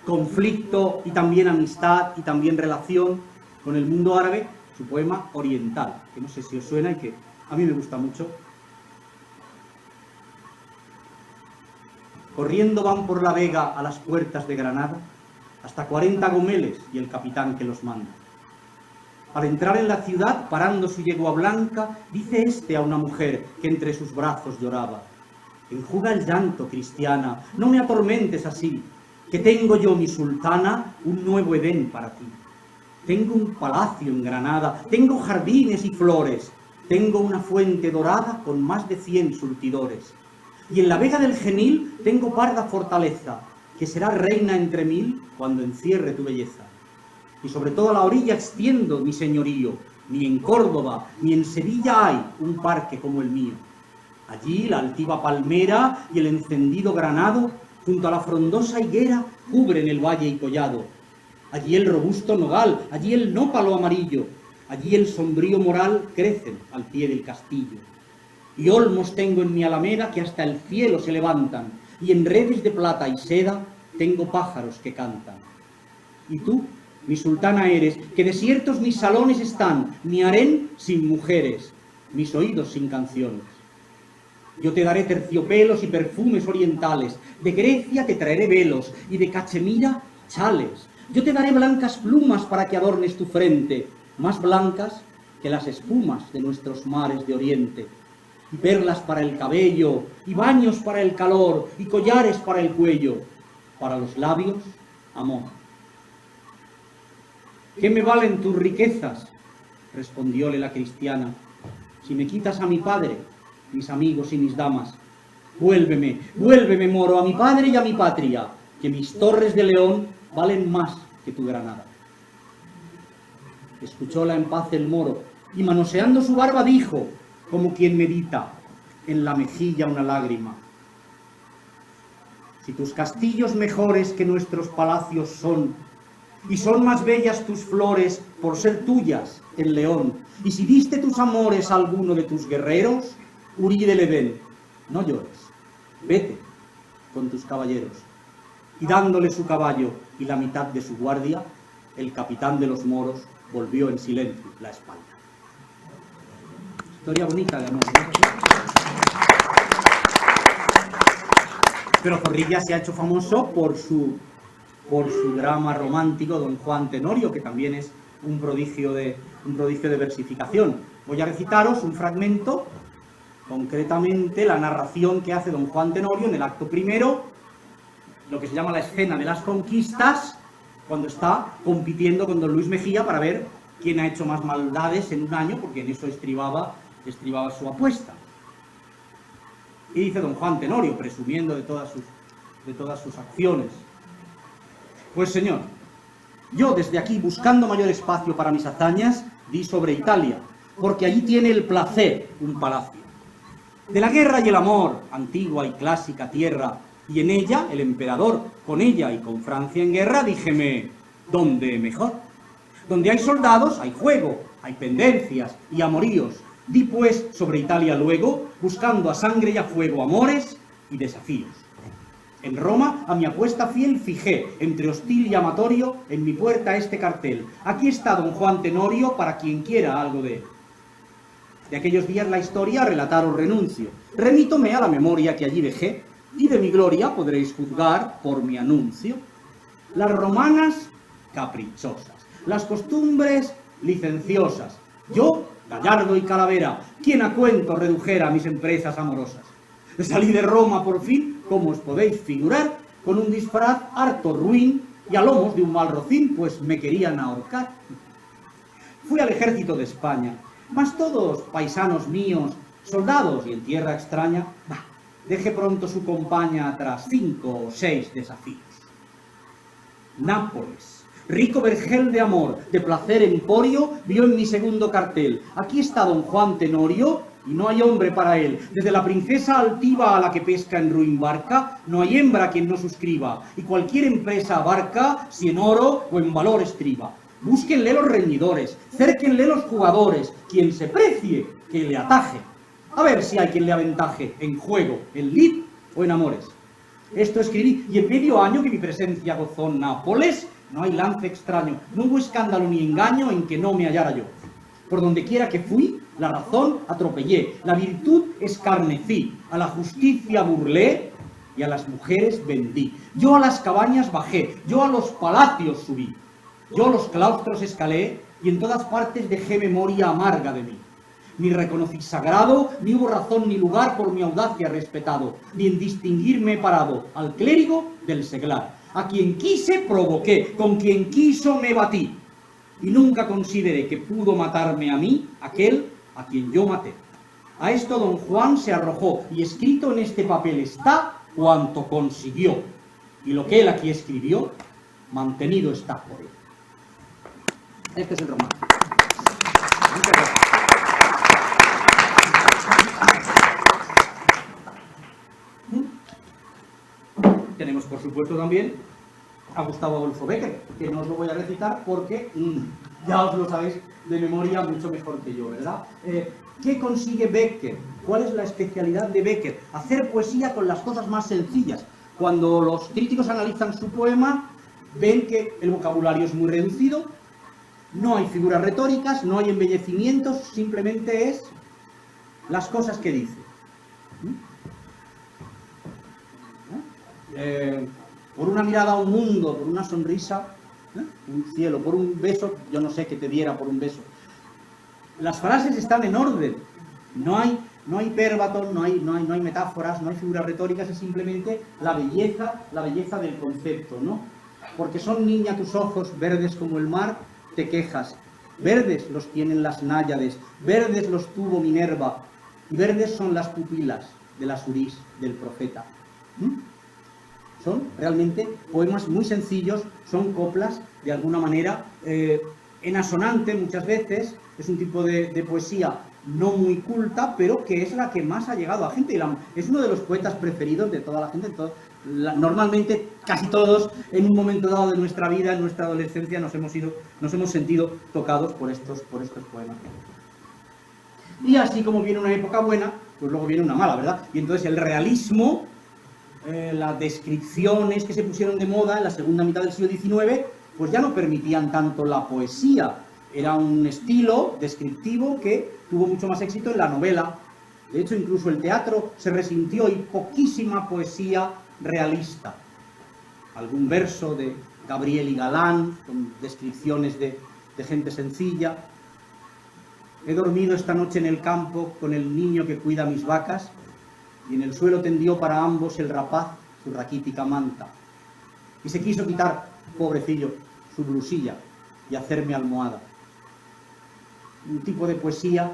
conflicto y también amistad y también relación con el mundo árabe, su poema Oriental, que no sé si os suena y que a mí me gusta mucho. Corriendo van por la vega a las puertas de Granada, hasta 40 gomeles y el capitán que los manda. Al entrar en la ciudad, parando su yegua blanca, dice este a una mujer que entre sus brazos lloraba: enjuga el llanto, cristiana, no me atormentes así, que tengo yo, mi sultana, un nuevo Edén para ti. Tengo un palacio en Granada, tengo jardines y flores, tengo una fuente dorada con más de 100 surtidores. Y en la vega del Genil tengo parda fortaleza, que será reina entre 1000 cuando encierre tu belleza. Y sobre toda la orilla extiendo mi señorío, ni en Córdoba ni en Sevilla hay un parque como el mío. Allí la altiva palmera y el encendido granado, junto a la frondosa higuera, cubren el valle y collado. Allí el robusto nogal, allí el nópalo amarillo, allí el sombrío moral crecen al pie del castillo. Y olmos tengo en mi alameda que hasta el cielo se levantan, y en redes de plata y seda tengo pájaros que cantan. Y tú, mi sultana eres, que desiertos mis salones están, mi harén sin mujeres, mis oídos sin canciones. Yo te daré terciopelos y perfumes orientales, de Grecia te traeré velos, y de Cachemira chales. Yo te daré blancas plumas para que adornes tu frente, más blancas que las espumas de nuestros mares de oriente. Y perlas para el cabello, y baños para el calor, y collares para el cuello, para los labios, amor. ¿Qué me valen tus riquezas?, respondióle la cristiana, si me quitas a mi padre, mis amigos y mis damas. Vuélveme, vuélveme, moro, a mi padre y a mi patria, que mis torres de León valen más que tu Granada. Escuchóla en paz el moro, y manoseando su barba dijo, como quien medita, en la mejilla una lágrima: si tus castillos mejores que nuestros palacios son, y son más bellas tus flores por ser tuyas en León, y si diste tus amores a alguno de tus guerreros, Uri de Levén, no llores, vete con tus caballeros. Y dándole su caballo y la mitad de su guardia, el capitán de los moros volvió en silencio la espalda. Historia bonita de amor, ¿no? Pero Zorrilla se ha hecho famoso por su drama romántico, Don Juan Tenorio, que también es un prodigio de versificación. Voy a recitaros un fragmento, concretamente la narración que hace don Juan Tenorio en el acto primero, lo que se llama la escena de las conquistas, cuando está compitiendo con don Luis Mejía para ver quién ha hecho más maldades en un año, porque en eso estribaba su apuesta. Y dice don Juan Tenorio, presumiendo de todas sus acciones: pues señor, yo desde aquí, buscando mayor espacio para mis hazañas, di sobre Italia, porque allí tiene el placer un palacio. De la guerra y el amor, antigua y clásica tierra, y en ella el emperador, con ella y con Francia en guerra, díjeme, ¿dónde mejor? Donde hay soldados, hay juego, hay pendencias y amoríos. Di pues sobre Italia luego, buscando a sangre y a fuego amores y desafíos. En Roma a mi apuesta fiel fijé, entre hostil y amatorio, en mi puerta este cartel: aquí está don Juan Tenorio para quien quiera algo de él. De aquellos días la historia a relatar os renuncio. Remítome a la memoria que allí dejé, y de mi gloria podréis juzgar por mi anuncio. Las romanas, caprichosas; las costumbres, licenciosas. Yo, gallardo y calavera, quien a cuento redujera mis empresas amorosas. Salí de Roma por fin, como os podéis figurar, con un disfraz harto ruin y a lomos de un mal rocín, pues me querían ahorcar. Fui al ejército de España, mas todos paisanos míos, soldados y en tierra extraña, dejé pronto su compañía tras 5 o 6 desafíos. Nápoles, rico vergel de amor, de placer emporio, vio en mi segundo cartel: aquí está don Juan Tenorio, y no hay hombre para él. Desde la princesa altiva a la que pesca en ruin barca, no hay hembra quien no suscriba, y cualquier empresa abarca, si en oro o en valor estriba. Búsquenle los reñidores, cérquenle los jugadores, quien se precie, que le ataje. A ver si hay quien le aventaje en juego, en lid o en amores. Esto escribí, y en medio año que mi presencia gozó en Nápoles, no hay lance extraño, no hubo escándalo ni engaño en que no me hallara yo. Por donde quiera que fui, la razón atropellé, la virtud escarnecí, a la justicia burlé y a las mujeres vendí. Yo a las cabañas bajé, yo a los palacios subí, yo los claustros escalé y en todas partes dejé memoria amarga de mí. Ni reconocí sagrado, ni hubo razón ni lugar por mi audacia respetado, ni en distinguirme he parado al clérigo del seglar. A quien quise provoqué, con quien quiso me batí, y nunca consideré que pudo matarme a mí aquel a quien yo maté. A esto don Juan se arrojó, y escrito en este papel está cuanto consiguió, y lo que él aquí escribió, mantenido está por él. Este es el romance. Muchas gracias. Tenemos, por supuesto, también a Gustavo Adolfo Bécquer, que no os lo voy a recitar porque ya os lo sabéis de memoria mucho mejor que yo, ¿verdad? ¿Qué consigue Bécquer? ¿Cuál es la especialidad de Bécquer? Hacer poesía con las cosas más sencillas. Cuando los críticos analizan su poema, ven que el vocabulario es muy reducido, no hay figuras retóricas, no hay embellecimientos, simplemente es las cosas que dice. Por una mirada a un mundo, por una sonrisa, un cielo, por un beso, yo no sé qué te diera por un beso. Las frases están en orden, no hay pérbaton, no hay metáforas, no hay figuras retóricas, es simplemente la belleza del concepto, ¿no? Porque son, niña, tus ojos verdes como el mar, te quejas. Verdes los tienen las náyades, verdes los tuvo Minerva, y verdes son las pupilas de las urís del profeta. Son realmente poemas muy sencillos, son coplas, de alguna manera, en asonante muchas veces, es un tipo de poesía no muy culta, pero que es la que más ha llegado a gente, y es uno de los poetas preferidos de toda la gente. Normalmente, casi todos, en un momento dado de nuestra vida, en nuestra adolescencia, nos hemos sentido tocados por estos poemas. Y así como viene una época buena, pues luego viene una mala, ¿verdad? Y entonces el realismo, las descripciones que se pusieron de moda en la segunda mitad del siglo XIX, pues ya no permitían tanto la poesía. Era un estilo descriptivo que tuvo mucho más éxito en la novela. De hecho, incluso el teatro se resintió y poquísima poesía realista. Algún verso de Gabriel y Galán, con descripciones de de gente sencilla. He dormido esta noche en el campo con el niño que cuida mis vacas, y en el suelo tendió para ambos el rapaz su raquítica manta. Y se quiso quitar, pobrecillo, su blusilla y hacerme almohada. Un tipo de poesía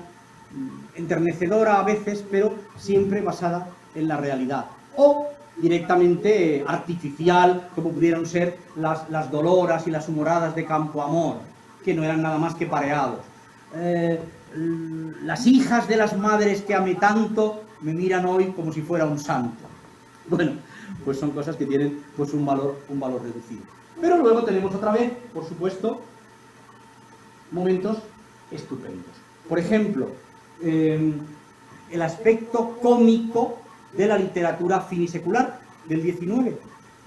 enternecedora a veces, pero siempre basada en la realidad. O directamente artificial, como pudieron ser las doloras y las humoradas de Campoamor, que no eran nada más que pareados. Las hijas de las madres que amé tanto me miran hoy como si fuera un santo. Bueno, pues son cosas que tienen pues un valor reducido. Pero luego tenemos otra vez, por supuesto, momentos estupendos. Por ejemplo, el aspecto cómico de la literatura finisecular del 19.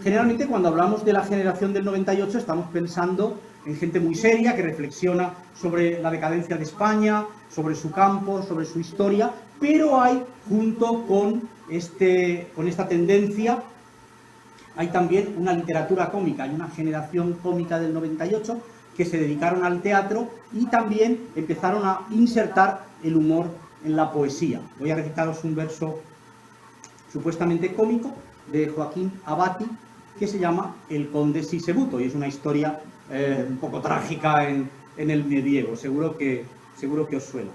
Generalmente cuando hablamos de la generación del 98 estamos pensando en gente muy seria que reflexiona sobre la decadencia de España, sobre su campo, sobre su historia, pero hay, junto con esta tendencia, hay también una literatura cómica, hay una generación cómica del 98 que se dedicaron al teatro y también empezaron a insertar el humor en la poesía. Voy a recitaros un verso supuestamente cómico de Joaquín Abati que se llama El conde Sisebuto, y es una historia un poco trágica en el medievo, seguro que os suena.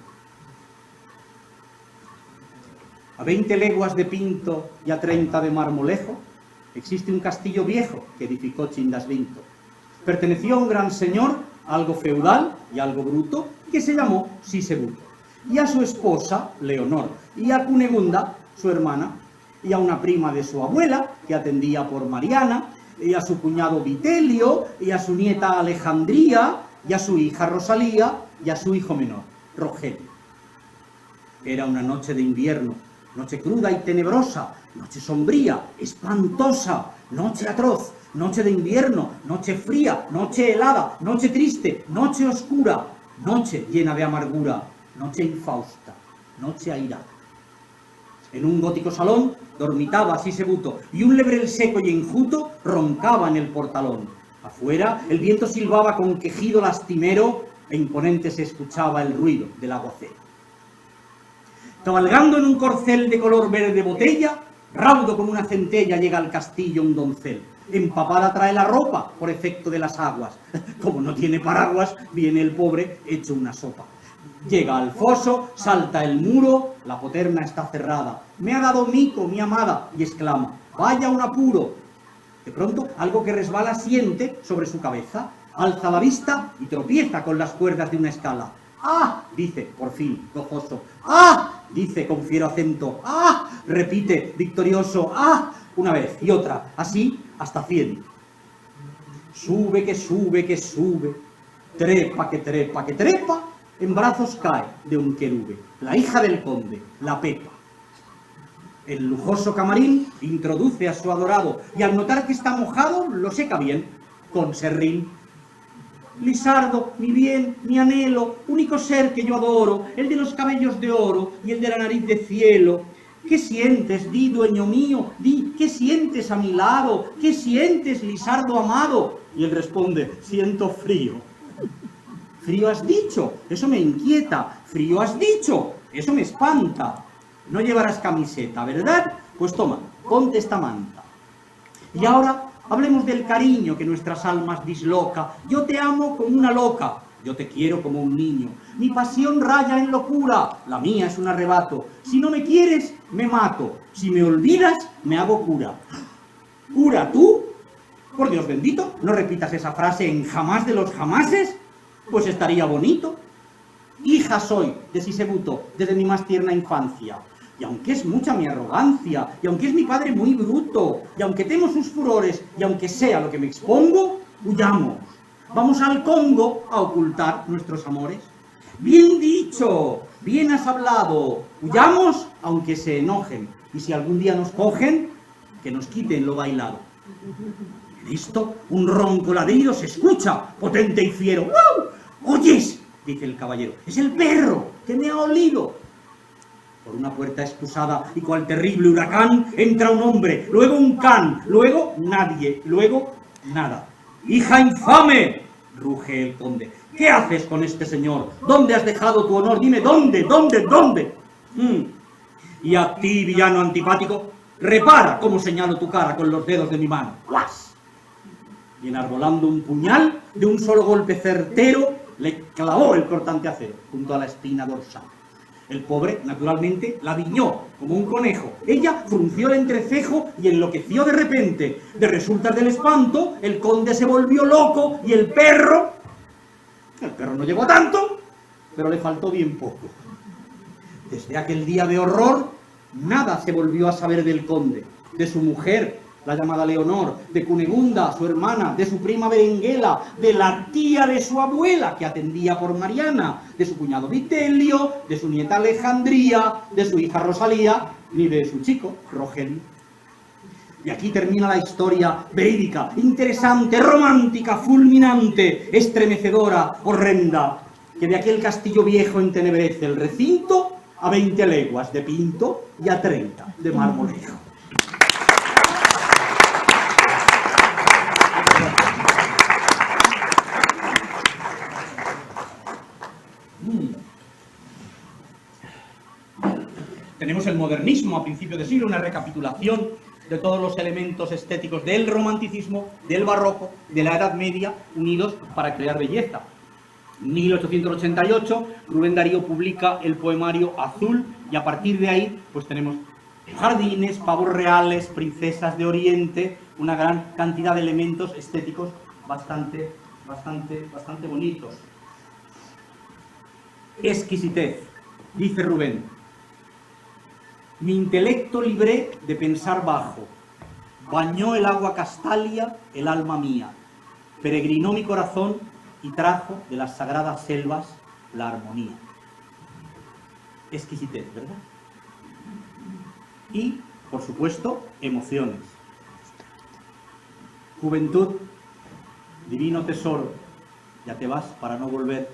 A 20 leguas de Pinto y a 30 de Marmolejo existe un castillo viejo que edificó Chindasvinto. Perteneció a un gran señor, algo feudal y algo bruto, que se llamó Sisebuto, y a su esposa, Leonor, y a Cunegunda, su hermana, y a una prima de su abuela, que atendía por Mariana, y a su cuñado Vitelio, y a su nieta Alejandría, y a su hija Rosalía, y a su hijo menor, Rogelio. Era una noche de invierno, noche cruda y tenebrosa, noche sombría, espantosa, noche atroz, noche de invierno, noche fría, noche helada, noche triste, noche oscura, noche llena de amargura, noche infausta, noche airada. En un gótico salón dormitaba Sisebuto, y un lebrel seco y enjuto roncaba en el portalón. Afuera el viento silbaba con quejido lastimero, e imponente se escuchaba el ruido del aguacero. Cabalgando en un corcel de color verde botella, raudo con una centella llega al castillo un doncel. Empapada trae la ropa por efecto de las aguas. Como no tiene paraguas, viene el pobre hecho una sopa. Llega al foso, salta el muro, la poterna está cerrada. Me ha dado mico, mi amada, y exclama, vaya un apuro. De pronto, algo que resbala siente sobre su cabeza. Alza la vista y tropieza con las cuerdas de una escala. ¡Ah! Dice, por fin, gozoso. ¡Ah! Dice con fiero acento. ¡Ah! Repite, victorioso. ¡Ah! Una vez y otra, así hasta 100. Sube, que sube, que sube. Trepa, que trepa, que trepa. En brazos cae de un querube, la hija del conde, la Pepa. El lujoso camarín introduce a su adorado, y al notar que está mojado, lo seca bien con serrín. Lisardo, mi bien, mi anhelo, único ser que yo adoro, el de los cabellos de oro y el de la nariz de cielo. ¿Qué sientes, di, dueño mío? Di, ¿qué sientes a mi lado? ¿Qué sientes, Lisardo amado? Y él responde, siento frío. Frío has dicho, eso me inquieta. Frío has dicho, eso me espanta. No llevarás camiseta, ¿verdad? Pues toma, ponte esta manta. Y ahora hablemos del cariño que nuestras almas disloca. Yo te amo como una loca, yo te quiero como un niño. Mi pasión raya en locura, la mía es un arrebato. Si no me quieres, me mato. Si me olvidas, me hago cura. ¿Cura tú? Por Dios bendito, no repitas esa frase en jamás de los jamases. Pues estaría bonito. Hija soy de Sisebuto desde mi más tierna infancia. Y aunque es mucha mi arrogancia, y aunque es mi padre muy bruto, y aunque temo sus furores, y aunque sea lo que me expongo, huyamos. Vamos al Congo a ocultar nuestros amores. Bien dicho, bien has hablado. Huyamos aunque se enojen. Y si algún día nos cogen, que nos quiten lo bailado. En esto, un ronco ladrido se escucha, potente y fiero. ¡Wow! ¡Oyes!, dice el caballero, es el perro que me ha olido. Por una puerta excusada y cual terrible huracán entra un hombre, luego un can, luego nadie, luego nada. ¡Hija infame!, ruge el conde. ¿Qué haces con este señor? ¿Dónde has dejado tu honor? Dime, ¿dónde? Y a ti, villano antipático, repara cómo señalo tu cara con los dedos de mi mano. ¡Guas! Y enarbolando un puñal, de un solo golpe certero, le clavó el cortante acero junto a la espina dorsal. El pobre, naturalmente, la viñó como un conejo. Ella frunció el entrecejo y enloqueció de repente. De resultas del espanto, el conde se volvió loco y el perro no llegó a tanto, pero le faltó bien poco. Desde aquel día de horror, nada se volvió a saber del conde, de su mujer, la llamada Leonor, de Cunegunda, su hermana, de su prima Berenguela, de la tía de su abuela, que atendía por Mariana, de su cuñado Vitelio, de su nieta Alejandría, de su hija Rosalía, ni de su chico, Rogelio. Y aquí termina la historia verídica, interesante, romántica, fulminante, estremecedora, horrenda, que de aquel castillo viejo entenebrece el recinto a 20 leguas de Pinto y a 30 de Marmolejo. Tenemos el modernismo a principios de siglo, una recapitulación de todos los elementos estéticos del romanticismo, del barroco, de la Edad Media, unidos para crear belleza. En 1888, Rubén Darío publica el poemario Azul, y a partir de ahí, pues tenemos jardines, pavos reales, princesas de Oriente, una gran cantidad de elementos estéticos bastante bonitos. Exquisitez, dice Rubén. Mi intelecto libré de pensar bajo, bañó el agua castalia el alma mía, peregrinó mi corazón y trajo de las sagradas selvas la armonía. Exquisitez, ¿verdad? Y, por supuesto, emociones. Juventud, divino tesoro, ya te vas para no volver.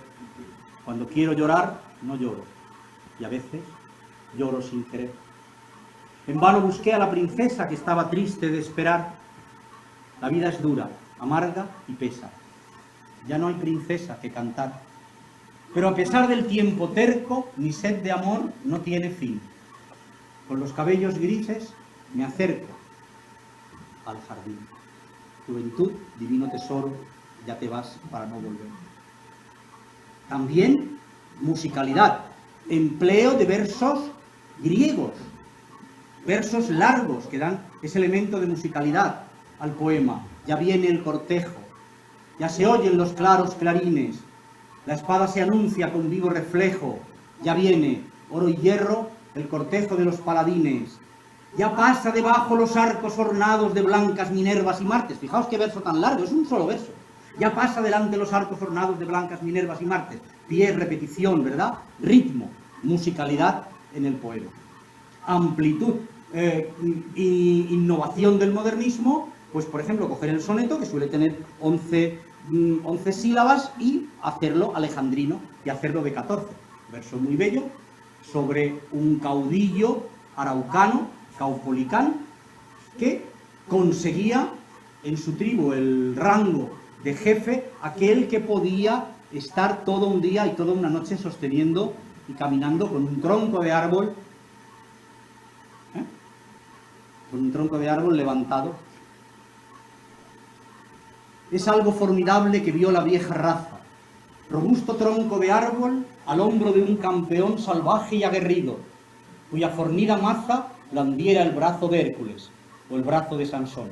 Cuando quiero llorar, no lloro, y a veces lloro sin querer. En vano busqué a la princesa que estaba triste de esperar. La vida es dura, amarga y pesa. Ya no hay princesa que cantar. Pero a pesar del tiempo terco, mi sed de amor no tiene fin. Con los cabellos grises me acerco al jardín. Juventud, divino tesoro, ya te vas para no volver. También musicalidad, empleo de versos griegos, versos largos que dan ese elemento de musicalidad al poema. Ya viene el cortejo, ya se oyen los claros clarines, la espada se anuncia con vivo reflejo, ya viene, oro y hierro, el cortejo de los paladines, ya pasa debajo los arcos ornados de blancas Minervas y Martes. Fijaos qué verso tan largo, es un solo verso. Ya pasa delante los arcos ornados de blancas Minervas y Martes. Pie, repetición, ¿verdad? Ritmo, musicalidad en el poema. Amplitud, innovación del modernismo, pues por ejemplo coger el soneto, que suele tener 11 sílabas, y hacerlo alejandrino, y hacerlo de 14. Verso muy bello sobre un caudillo araucano, caupolicán, que conseguía en su tribu el rango de jefe, aquel que podía estar todo un día y toda una noche sosteniendo y caminando con un tronco de árbol, levantado. Es algo formidable que vio la vieja raza, robusto tronco de árbol al hombro de un campeón salvaje y aguerrido, cuya fornida maza blandiera el brazo de Hércules o el brazo de Sansón.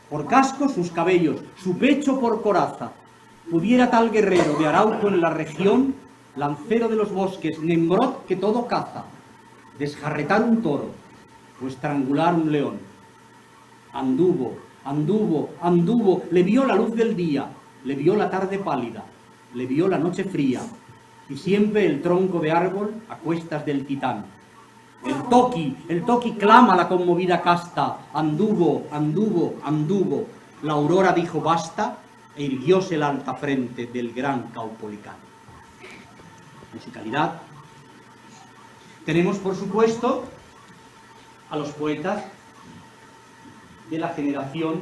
Por casco sus cabellos, su pecho por coraza, pudiera tal guerrero de Arauco en la región, lancero de los bosques, Nembrot que todo caza, desjarretar un toro o estrangular un león. Anduvo, le vio la luz del día, le vio la tarde pálida, le vio la noche fría, y siempre el tronco de árbol a cuestas del titán. El toqui clama la conmovida casta, anduvo, la aurora dijo basta, e irguióse el alta frente del gran caupolicán. Musicalidad. Tenemos, por supuesto, a los poetas de la generación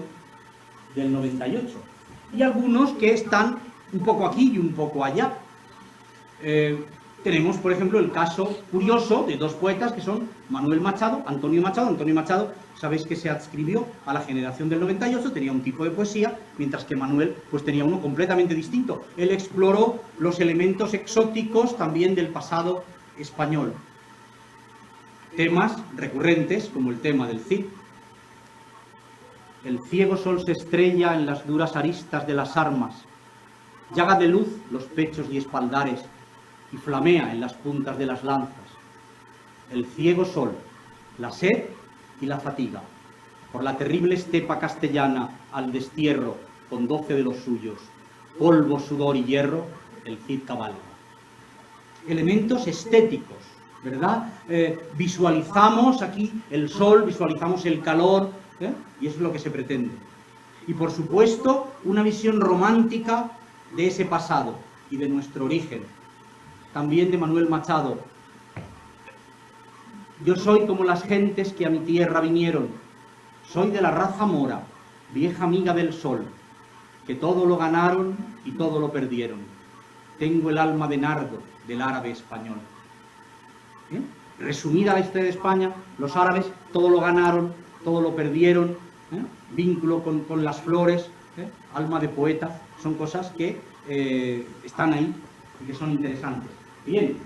del 98, y algunos que están un poco aquí y un poco allá. Tenemos, por ejemplo, el caso curioso de dos poetas que son Manuel Machado, Antonio Machado. Antonio Machado, sabéis que se adscribió a la generación del 98, tenía un tipo de poesía, mientras que Manuel pues tenía uno completamente distinto. Él exploró los elementos exóticos también del pasado español. Temas recurrentes, como el tema del Cid. El ciego sol se estrella en las duras aristas de las armas, llaga de luz los pechos y espaldares, y flamea en las puntas de las lanzas. El ciego sol, la sed y la fatiga, por la terrible estepa castellana al destierro con 12 de los suyos, polvo, sudor y hierro, el Cid cabalga. Elementos estéticos, ¿verdad? Visualizamos aquí el sol, visualizamos el calor, y eso es lo que se pretende. Y por supuesto, una visión romántica de ese pasado y de nuestro origen. También de Manuel Machado. Yo soy como las gentes que a mi tierra vinieron. Soy de la raza mora, vieja amiga del sol, que todo lo ganaron y todo lo perdieron. Tengo el alma de nardo del árabe español. Resumida la historia de España, los árabes todo lo ganaron, todo lo perdieron, vínculo con las flores, alma de poeta, son cosas que están ahí y que son interesantes. Bien,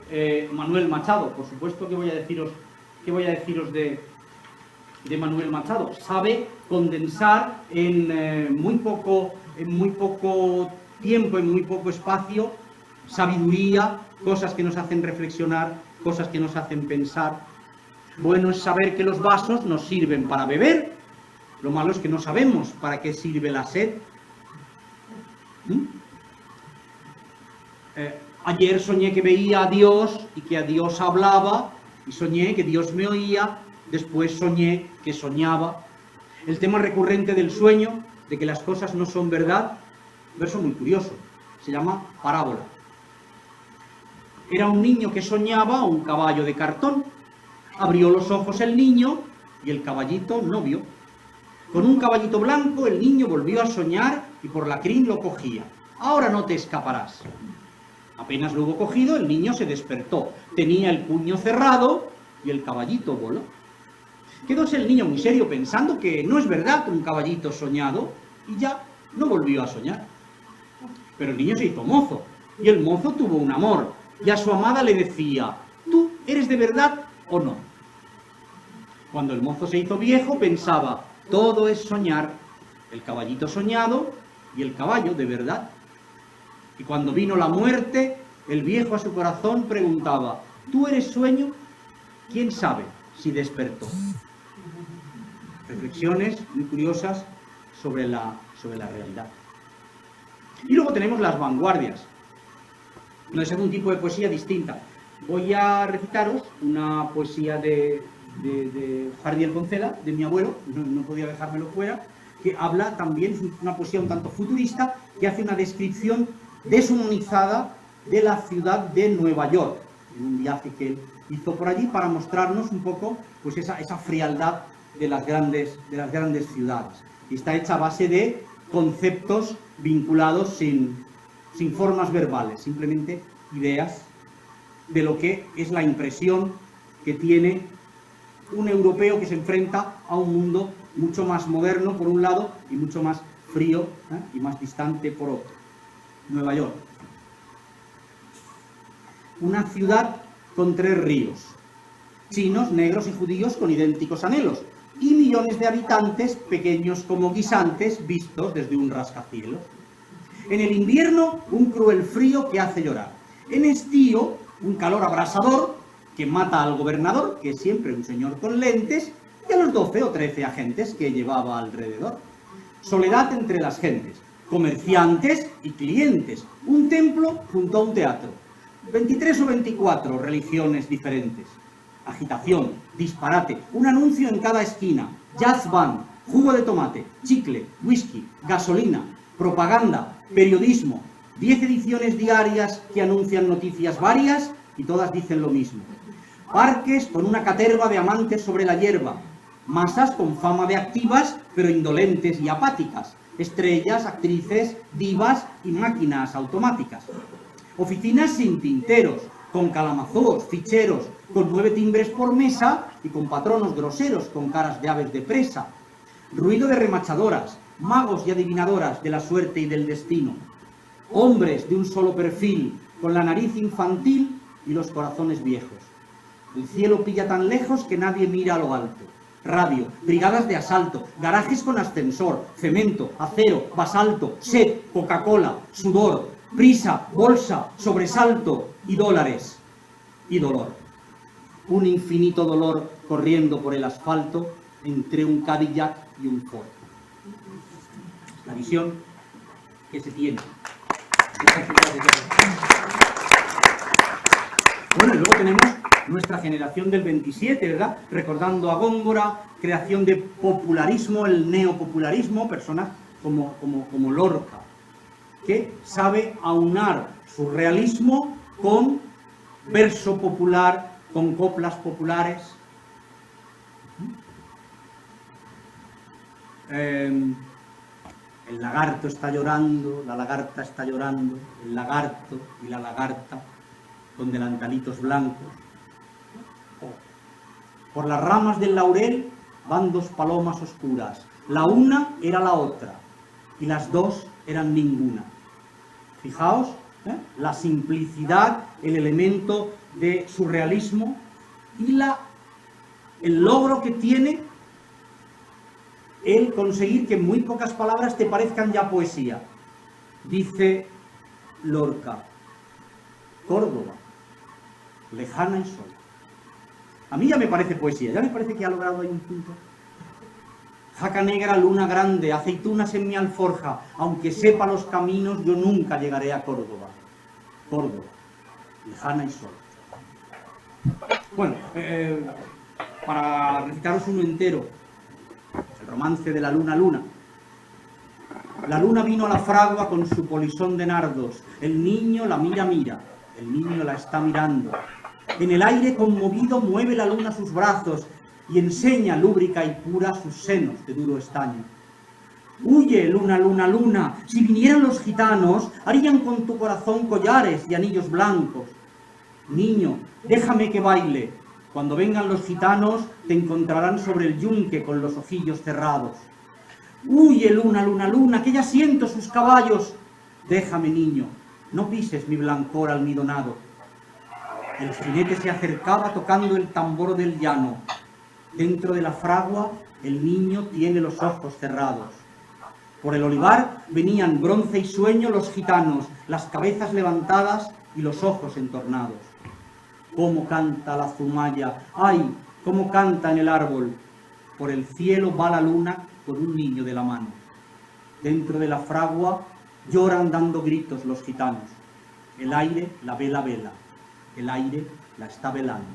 Manuel Machado, por supuesto que voy a deciros de Manuel Machado. Sabe condensar en muy poco tiempo, en muy poco espacio, sabiduría, cosas que nos hacen reflexionar, cosas que nos hacen pensar. Bueno es saber que los vasos nos sirven para beber, lo malo es que no sabemos para qué sirve la sed. Ayer soñé que veía a Dios y que a Dios hablaba, y soñé que Dios me oía, después soñé que soñaba. El tema recurrente del sueño, de que las cosas no son verdad, verso muy curioso, se llama parábola. Era un niño que soñaba un caballo de cartón. Abrió los ojos el niño y el caballito no vio. Con un caballito blanco el niño volvió a soñar y por la crin lo cogía. Ahora no te escaparás. Apenas lo hubo cogido, el niño se despertó. Tenía el puño cerrado y el caballito voló. Quedóse el niño muy serio pensando que no es verdad un caballito soñado y ya no volvió a soñar. Pero el niño se hizo mozo y el mozo tuvo un amor y a su amada le decía: ¿tú eres de verdad o no? Cuando el mozo se hizo viejo pensaba: todo es soñar, el caballito soñado y el caballo de verdad. Y cuando vino la muerte, el viejo a su corazón preguntaba: ¿tú eres sueño? ¿Quién sabe si despertó? Reflexiones muy curiosas sobre la realidad. Y luego tenemos las vanguardias, donde es un tipo de poesía distinta. Voy a recitaros una poesía de Jardiel Poncela, de mi abuelo, no podía dejármelo fuera, que habla también, una poesía un tanto futurista, que hace una descripción deshumanizada de la ciudad de Nueva York, en un viaje que él hizo por allí para mostrarnos un poco pues esa frialdad de las grandes ciudades. Y está hecha a base de conceptos vinculados sin formas verbales, simplemente ideas de lo que es la impresión que tiene un europeo que se enfrenta a un mundo mucho más moderno por un lado y mucho más frío y más distante por otro. Nueva York. Una ciudad con 3 ríos, chinos, negros y judíos con idénticos anhelos, y millones de habitantes pequeños como guisantes vistos desde un rascacielos. En el invierno, un cruel frío que hace llorar. En estío, un calor abrasador que mata al gobernador, que es siempre un señor con lentes, y a los 12 o 13 agentes que llevaba alrededor. Soledad entre las gentes, comerciantes y clientes, un templo junto a un teatro, 23 o 24 religiones diferentes, agitación, disparate, un anuncio en cada esquina, jazz band, jugo de tomate, chicle, whisky, gasolina, propaganda, periodismo, 10 ediciones diarias que anuncian noticias varias y todas dicen lo mismo. Parques con una caterva de amantes sobre la hierba, masas con fama de activas pero indolentes y apáticas, estrellas, actrices, divas y máquinas automáticas. Oficinas sin tinteros, con calamazós, ficheros, con 9 timbres por mesa y con patronos groseros con caras de aves de presa. Ruido de remachadoras, magos y adivinadoras de la suerte y del destino. Hombres de un solo perfil, con la nariz infantil y los corazones viejos. El cielo pilla tan lejos que nadie mira a lo alto. Radio, brigadas de asalto, garajes con ascensor, cemento, acero, basalto, sed, Coca-Cola, sudor, prisa, bolsa, sobresalto y dólares. Y dolor. Un infinito dolor corriendo por el asfalto entre un Cadillac y un Ford. La visión que se tiene. Bueno, y luego tenemos nuestra generación del 27, ¿verdad? Recordando a Góngora, creación de popularismo, el neopopularismo, personas como Lorca, que sabe aunar su realismo con verso popular, con coplas populares. El lagarto está llorando, la lagarta está llorando, el lagarto y la lagarta con delantalitos blancos. Por las ramas del laurel van 2 palomas oscuras. La una era la otra y las 2 eran ninguna. Fijaos, la simplicidad, el elemento de surrealismo y el logro que tiene el conseguir que en muy pocas palabras te parezcan ya poesía. Dice Lorca, Córdoba, lejana y sola. A mí ya me parece poesía, ya me parece que ha logrado ahí un punto. Jaca negra, luna grande, aceitunas en mi alforja, aunque sepa los caminos, yo nunca llegaré a Córdoba. Córdoba, lejana y sola. Bueno, para recitaros uno entero, el romance de la luna luna. La luna vino a la fragua con su polisón de nardos, el niño la mira, el niño la está mirando. En el aire conmovido mueve la luna sus brazos y enseña lúbrica y pura sus senos de duro estaño. Huye, luna, luna, luna, si vinieran los gitanos, harían con tu corazón collares y anillos blancos. Niño, déjame que baile. Cuando vengan los gitanos, te encontrarán sobre el yunque con los ojillos cerrados. Huye, luna, luna, luna, que ya siento sus caballos. Déjame, niño, no pises mi blancor almidonado. El jinete se acercaba tocando el tambor del llano. Dentro de la fragua, el niño tiene los ojos cerrados. Por el olivar venían bronce y sueño los gitanos, las cabezas levantadas y los ojos entornados. Cómo canta la zumaya, ¡ay! Cómo canta en el árbol. Por el cielo va la luna con un niño de la mano. Dentro de la fragua lloran dando gritos los gitanos. El aire la vela, el aire la está velando.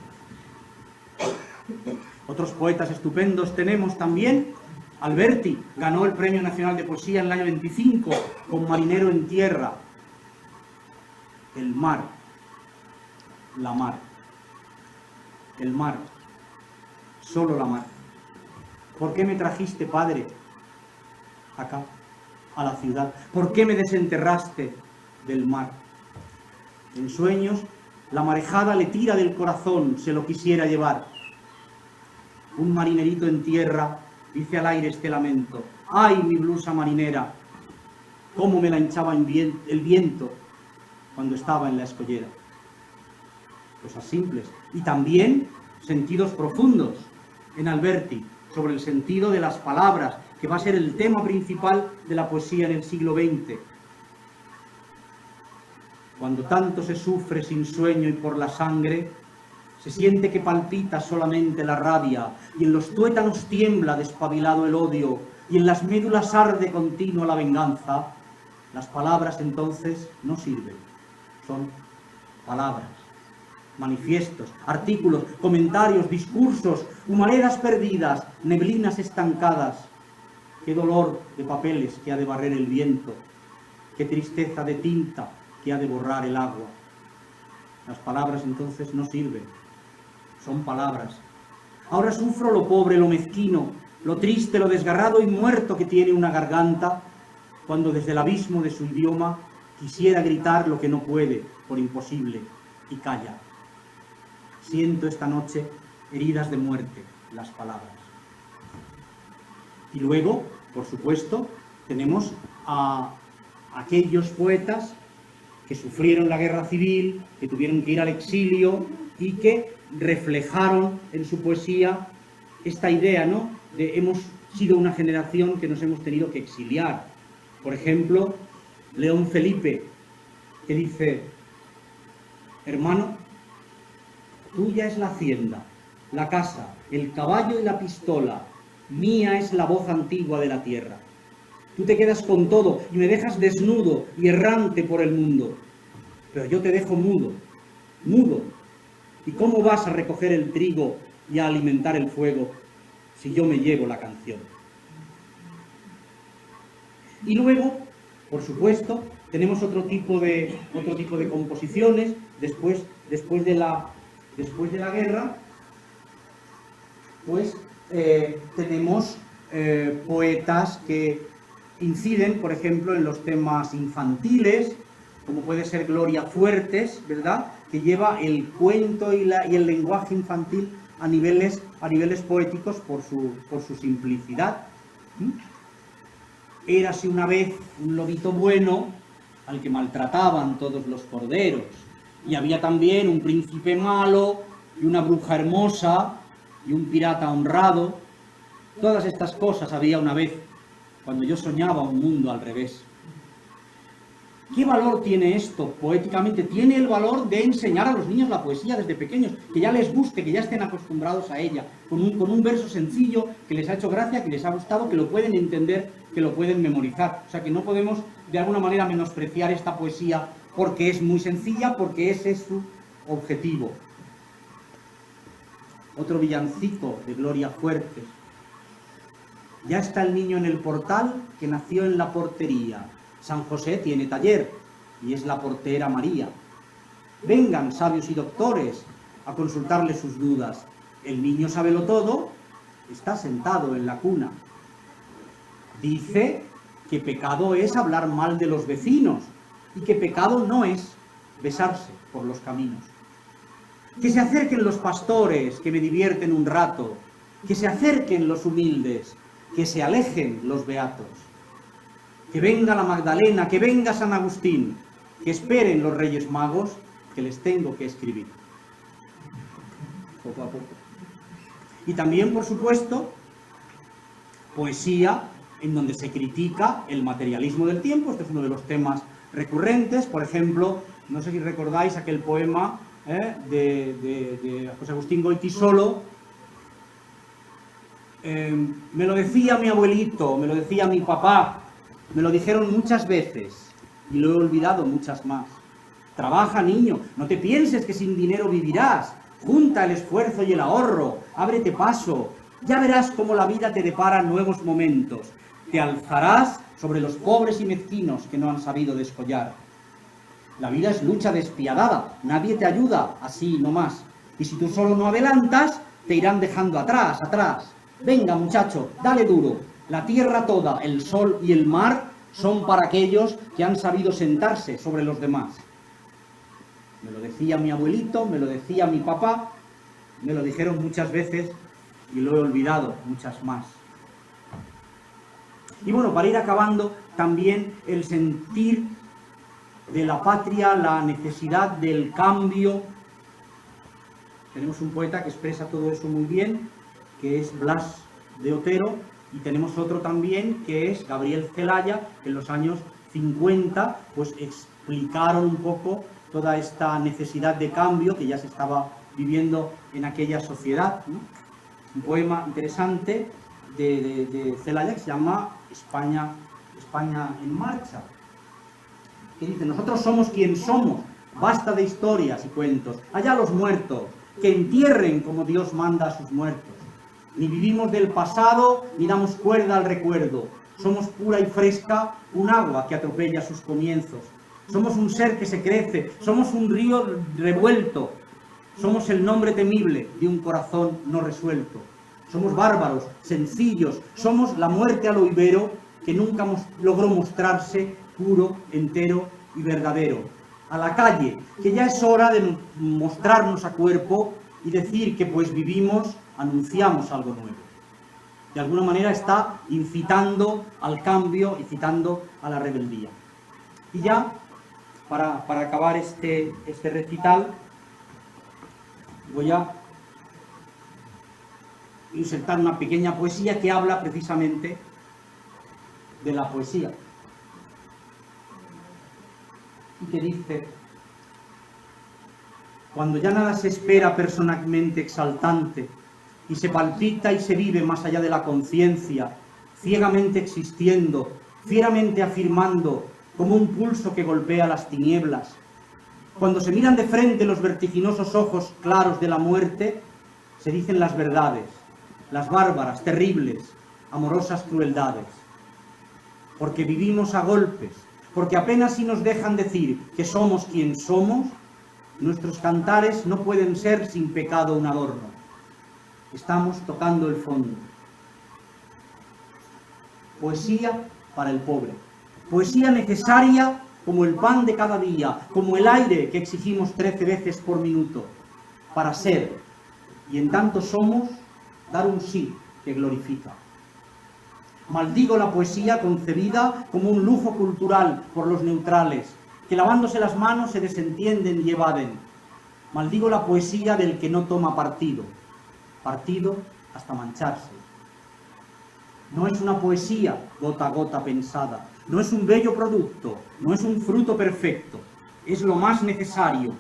Otros poetas estupendos tenemos también. Alberti ganó el Premio Nacional de Poesía en el año 25 con Marinero en tierra. El mar, la mar, el mar, solo la mar. ¿Por qué me trajiste, padre, acá, a la ciudad? ¿Por qué me desenterraste del mar? En sueños, la marejada le tira del corazón, se lo quisiera llevar. Un marinerito en tierra dice al aire este lamento. ¡Ay, mi blusa marinera! ¿Cómo me la hinchaba el viento cuando estaba en la escollera? Cosas simples. Y también sentidos profundos en Alberti, sobre el sentido de las palabras, que va a ser el tema principal de la poesía en el siglo XX. Cuando tanto se sufre sin sueño y por la sangre, se siente que palpita solamente la rabia, y en los tuétanos tiembla despabilado el odio, y en las médulas arde continua la venganza. Las palabras entonces no sirven, son palabras, manifiestos, artículos, comentarios, discursos, humaredas perdidas, neblinas estancadas. Qué dolor de papeles que ha de barrer el viento, qué tristeza de tinta que ha de borrar el agua. Las palabras entonces no sirven, son palabras. Ahora sufro lo pobre, lo mezquino, lo triste, lo desgarrado y muerto que tiene una garganta, cuando desde el abismo de su idioma quisiera gritar lo que no puede por imposible y calla. Siento esta noche heridas de muerte las palabras. Y luego, por supuesto, tenemos a aquellos poetas que sufrieron la guerra civil, que tuvieron que ir al exilio y que reflejaron en su poesía esta idea, ¿no?, de hemos sido una generación que nos hemos tenido que exiliar. Por ejemplo, León Felipe, que dice: hermano, tuya es la hacienda, la casa, el caballo y la pistola, mía es la voz antigua de la tierra. Tú te quedas con todo y me dejas desnudo y errante por el mundo, pero yo te dejo mudo, mudo. ¿Y cómo vas a recoger el trigo y a alimentar el fuego si yo me llevo la canción? Y luego, por supuesto, tenemos otro tipo de composiciones después de la guerra. Pues tenemos poetas que inciden, por ejemplo, en los temas infantiles, como puede ser Gloria Fuertes, ¿verdad?, que lleva el cuento y el lenguaje infantil a niveles poéticos por su simplicidad. Érase una vez un lobito bueno al que maltrataban todos los corderos, y había también un príncipe malo y una bruja hermosa y un pirata honrado. Todas estas cosas había una vez, cuando yo soñaba un mundo al revés. ¿Qué valor tiene esto poéticamente? Tiene el valor de enseñar a los niños la poesía desde pequeños, que ya les guste, que ya estén acostumbrados a ella, con un verso sencillo que les ha hecho gracia, que les ha gustado, que lo pueden entender, que lo pueden memorizar. O sea que no podemos de alguna manera menospreciar esta poesía porque es muy sencilla, porque ese es su objetivo. Otro villancico de Gloria Fuertes. Ya está el niño en el portal que nació en la portería. San José tiene taller y es la portera María. Vengan sabios y doctores a consultarle sus dudas. El niño sábelo todo, está sentado en la cuna. Dice que pecado es hablar mal de los vecinos y que pecado no es besarse por los caminos. Que se acerquen los pastores, que me divierten un rato, que se acerquen los humildes, que se alejen los beatos. Que venga la Magdalena, que venga San Agustín, que esperen los Reyes Magos, que les tengo que escribir. Poco a poco. Y también, por supuesto, poesía en donde se critica el materialismo del tiempo. Este es uno de los temas recurrentes. Por ejemplo, no sé si recordáis aquel poema de José Agustín Goytisolo. Me lo decía mi abuelito, me lo decía mi papá, me lo dijeron muchas veces y lo he olvidado muchas más. Trabaja, niño, no te pienses que sin dinero vivirás. Junta el esfuerzo y el ahorro, ábrete paso. Ya verás cómo la vida te depara nuevos momentos. Te alzarás sobre los pobres y mezquinos que no han sabido descollar. La vida es lucha despiadada, nadie te ayuda, así nomás. Y si tú solo no adelantas, te irán dejando atrás, atrás. Venga, muchacho, dale duro. La tierra toda, el sol y el mar son para aquellos que han sabido sentarse sobre los demás. Me lo decía mi abuelito, me lo decía mi papá, me lo dijeron muchas veces y lo he olvidado muchas más. Y bueno, para ir acabando, también el sentir de la patria, la necesidad del cambio. Tenemos un poeta que expresa todo eso muy bien, que es Blas de Otero, y tenemos otro también que es Gabriel Celaya, que en los años 50 pues explicaron un poco toda esta necesidad de cambio que ya se estaba viviendo en aquella sociedad, ¿no? Un poema interesante de Celaya que se llama España en marcha, que dice: nosotros somos quien somos, basta de historias y cuentos, allá los muertos, que entierren como Dios manda a sus muertos. Ni vivimos del pasado, ni damos cuerda al recuerdo. Somos pura y fresca, un agua que atropella sus comienzos. Somos un ser que se crece, somos un río revuelto. Somos el nombre temible de un corazón no resuelto. Somos bárbaros, sencillos, somos la muerte al oivero que nunca logró mostrarse puro, entero y verdadero. A la calle, que ya es hora de mostrarnos a cuerpo y decir que pues vivimos, anunciamos algo nuevo. De alguna manera está incitando al cambio, incitando a la rebeldía. Y ya, para acabar este recital, voy a insertar una pequeña poesía que habla precisamente de la poesía. Y que dice: cuando ya nada se espera personalmente exaltante, y se palpita y se vive más allá de la conciencia, ciegamente existiendo, fieramente afirmando, como un pulso que golpea las tinieblas. Cuando se miran de frente los vertiginosos ojos claros de la muerte, se dicen las verdades, las bárbaras, terribles, amorosas crueldades. Porque vivimos a golpes, porque apenas si nos dejan decir que somos quien somos, nuestros cantares no pueden ser sin pecado un adorno. Estamos tocando el fondo. Poesía para el pobre. Poesía necesaria como el pan de cada día, como el aire que exigimos 13 veces por minuto, para ser, y en tanto somos, dar un sí que glorifica. Maldigo la poesía concebida como un lujo cultural por los neutrales, que lavándose las manos se desentienden y evaden. Maldigo la poesía del que no toma partido hasta mancharse. No es una poesía gota a gota pensada, no es un bello producto, no es un fruto perfecto, es lo más necesario,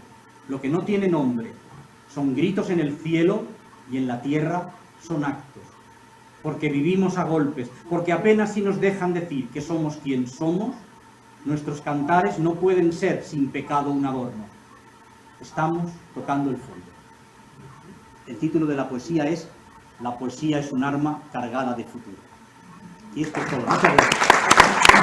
lo que no tiene nombre. Son gritos en el cielo y en la tierra son actos. Porque vivimos a golpes, porque apenas si nos dejan decir que somos quien somos, nuestros cantares no pueden ser sin pecado un adorno. Estamos tocando el fondo. El título de la poesía es La poesía es un arma cargada de futuro. Y esto es todo. Muchas gracias.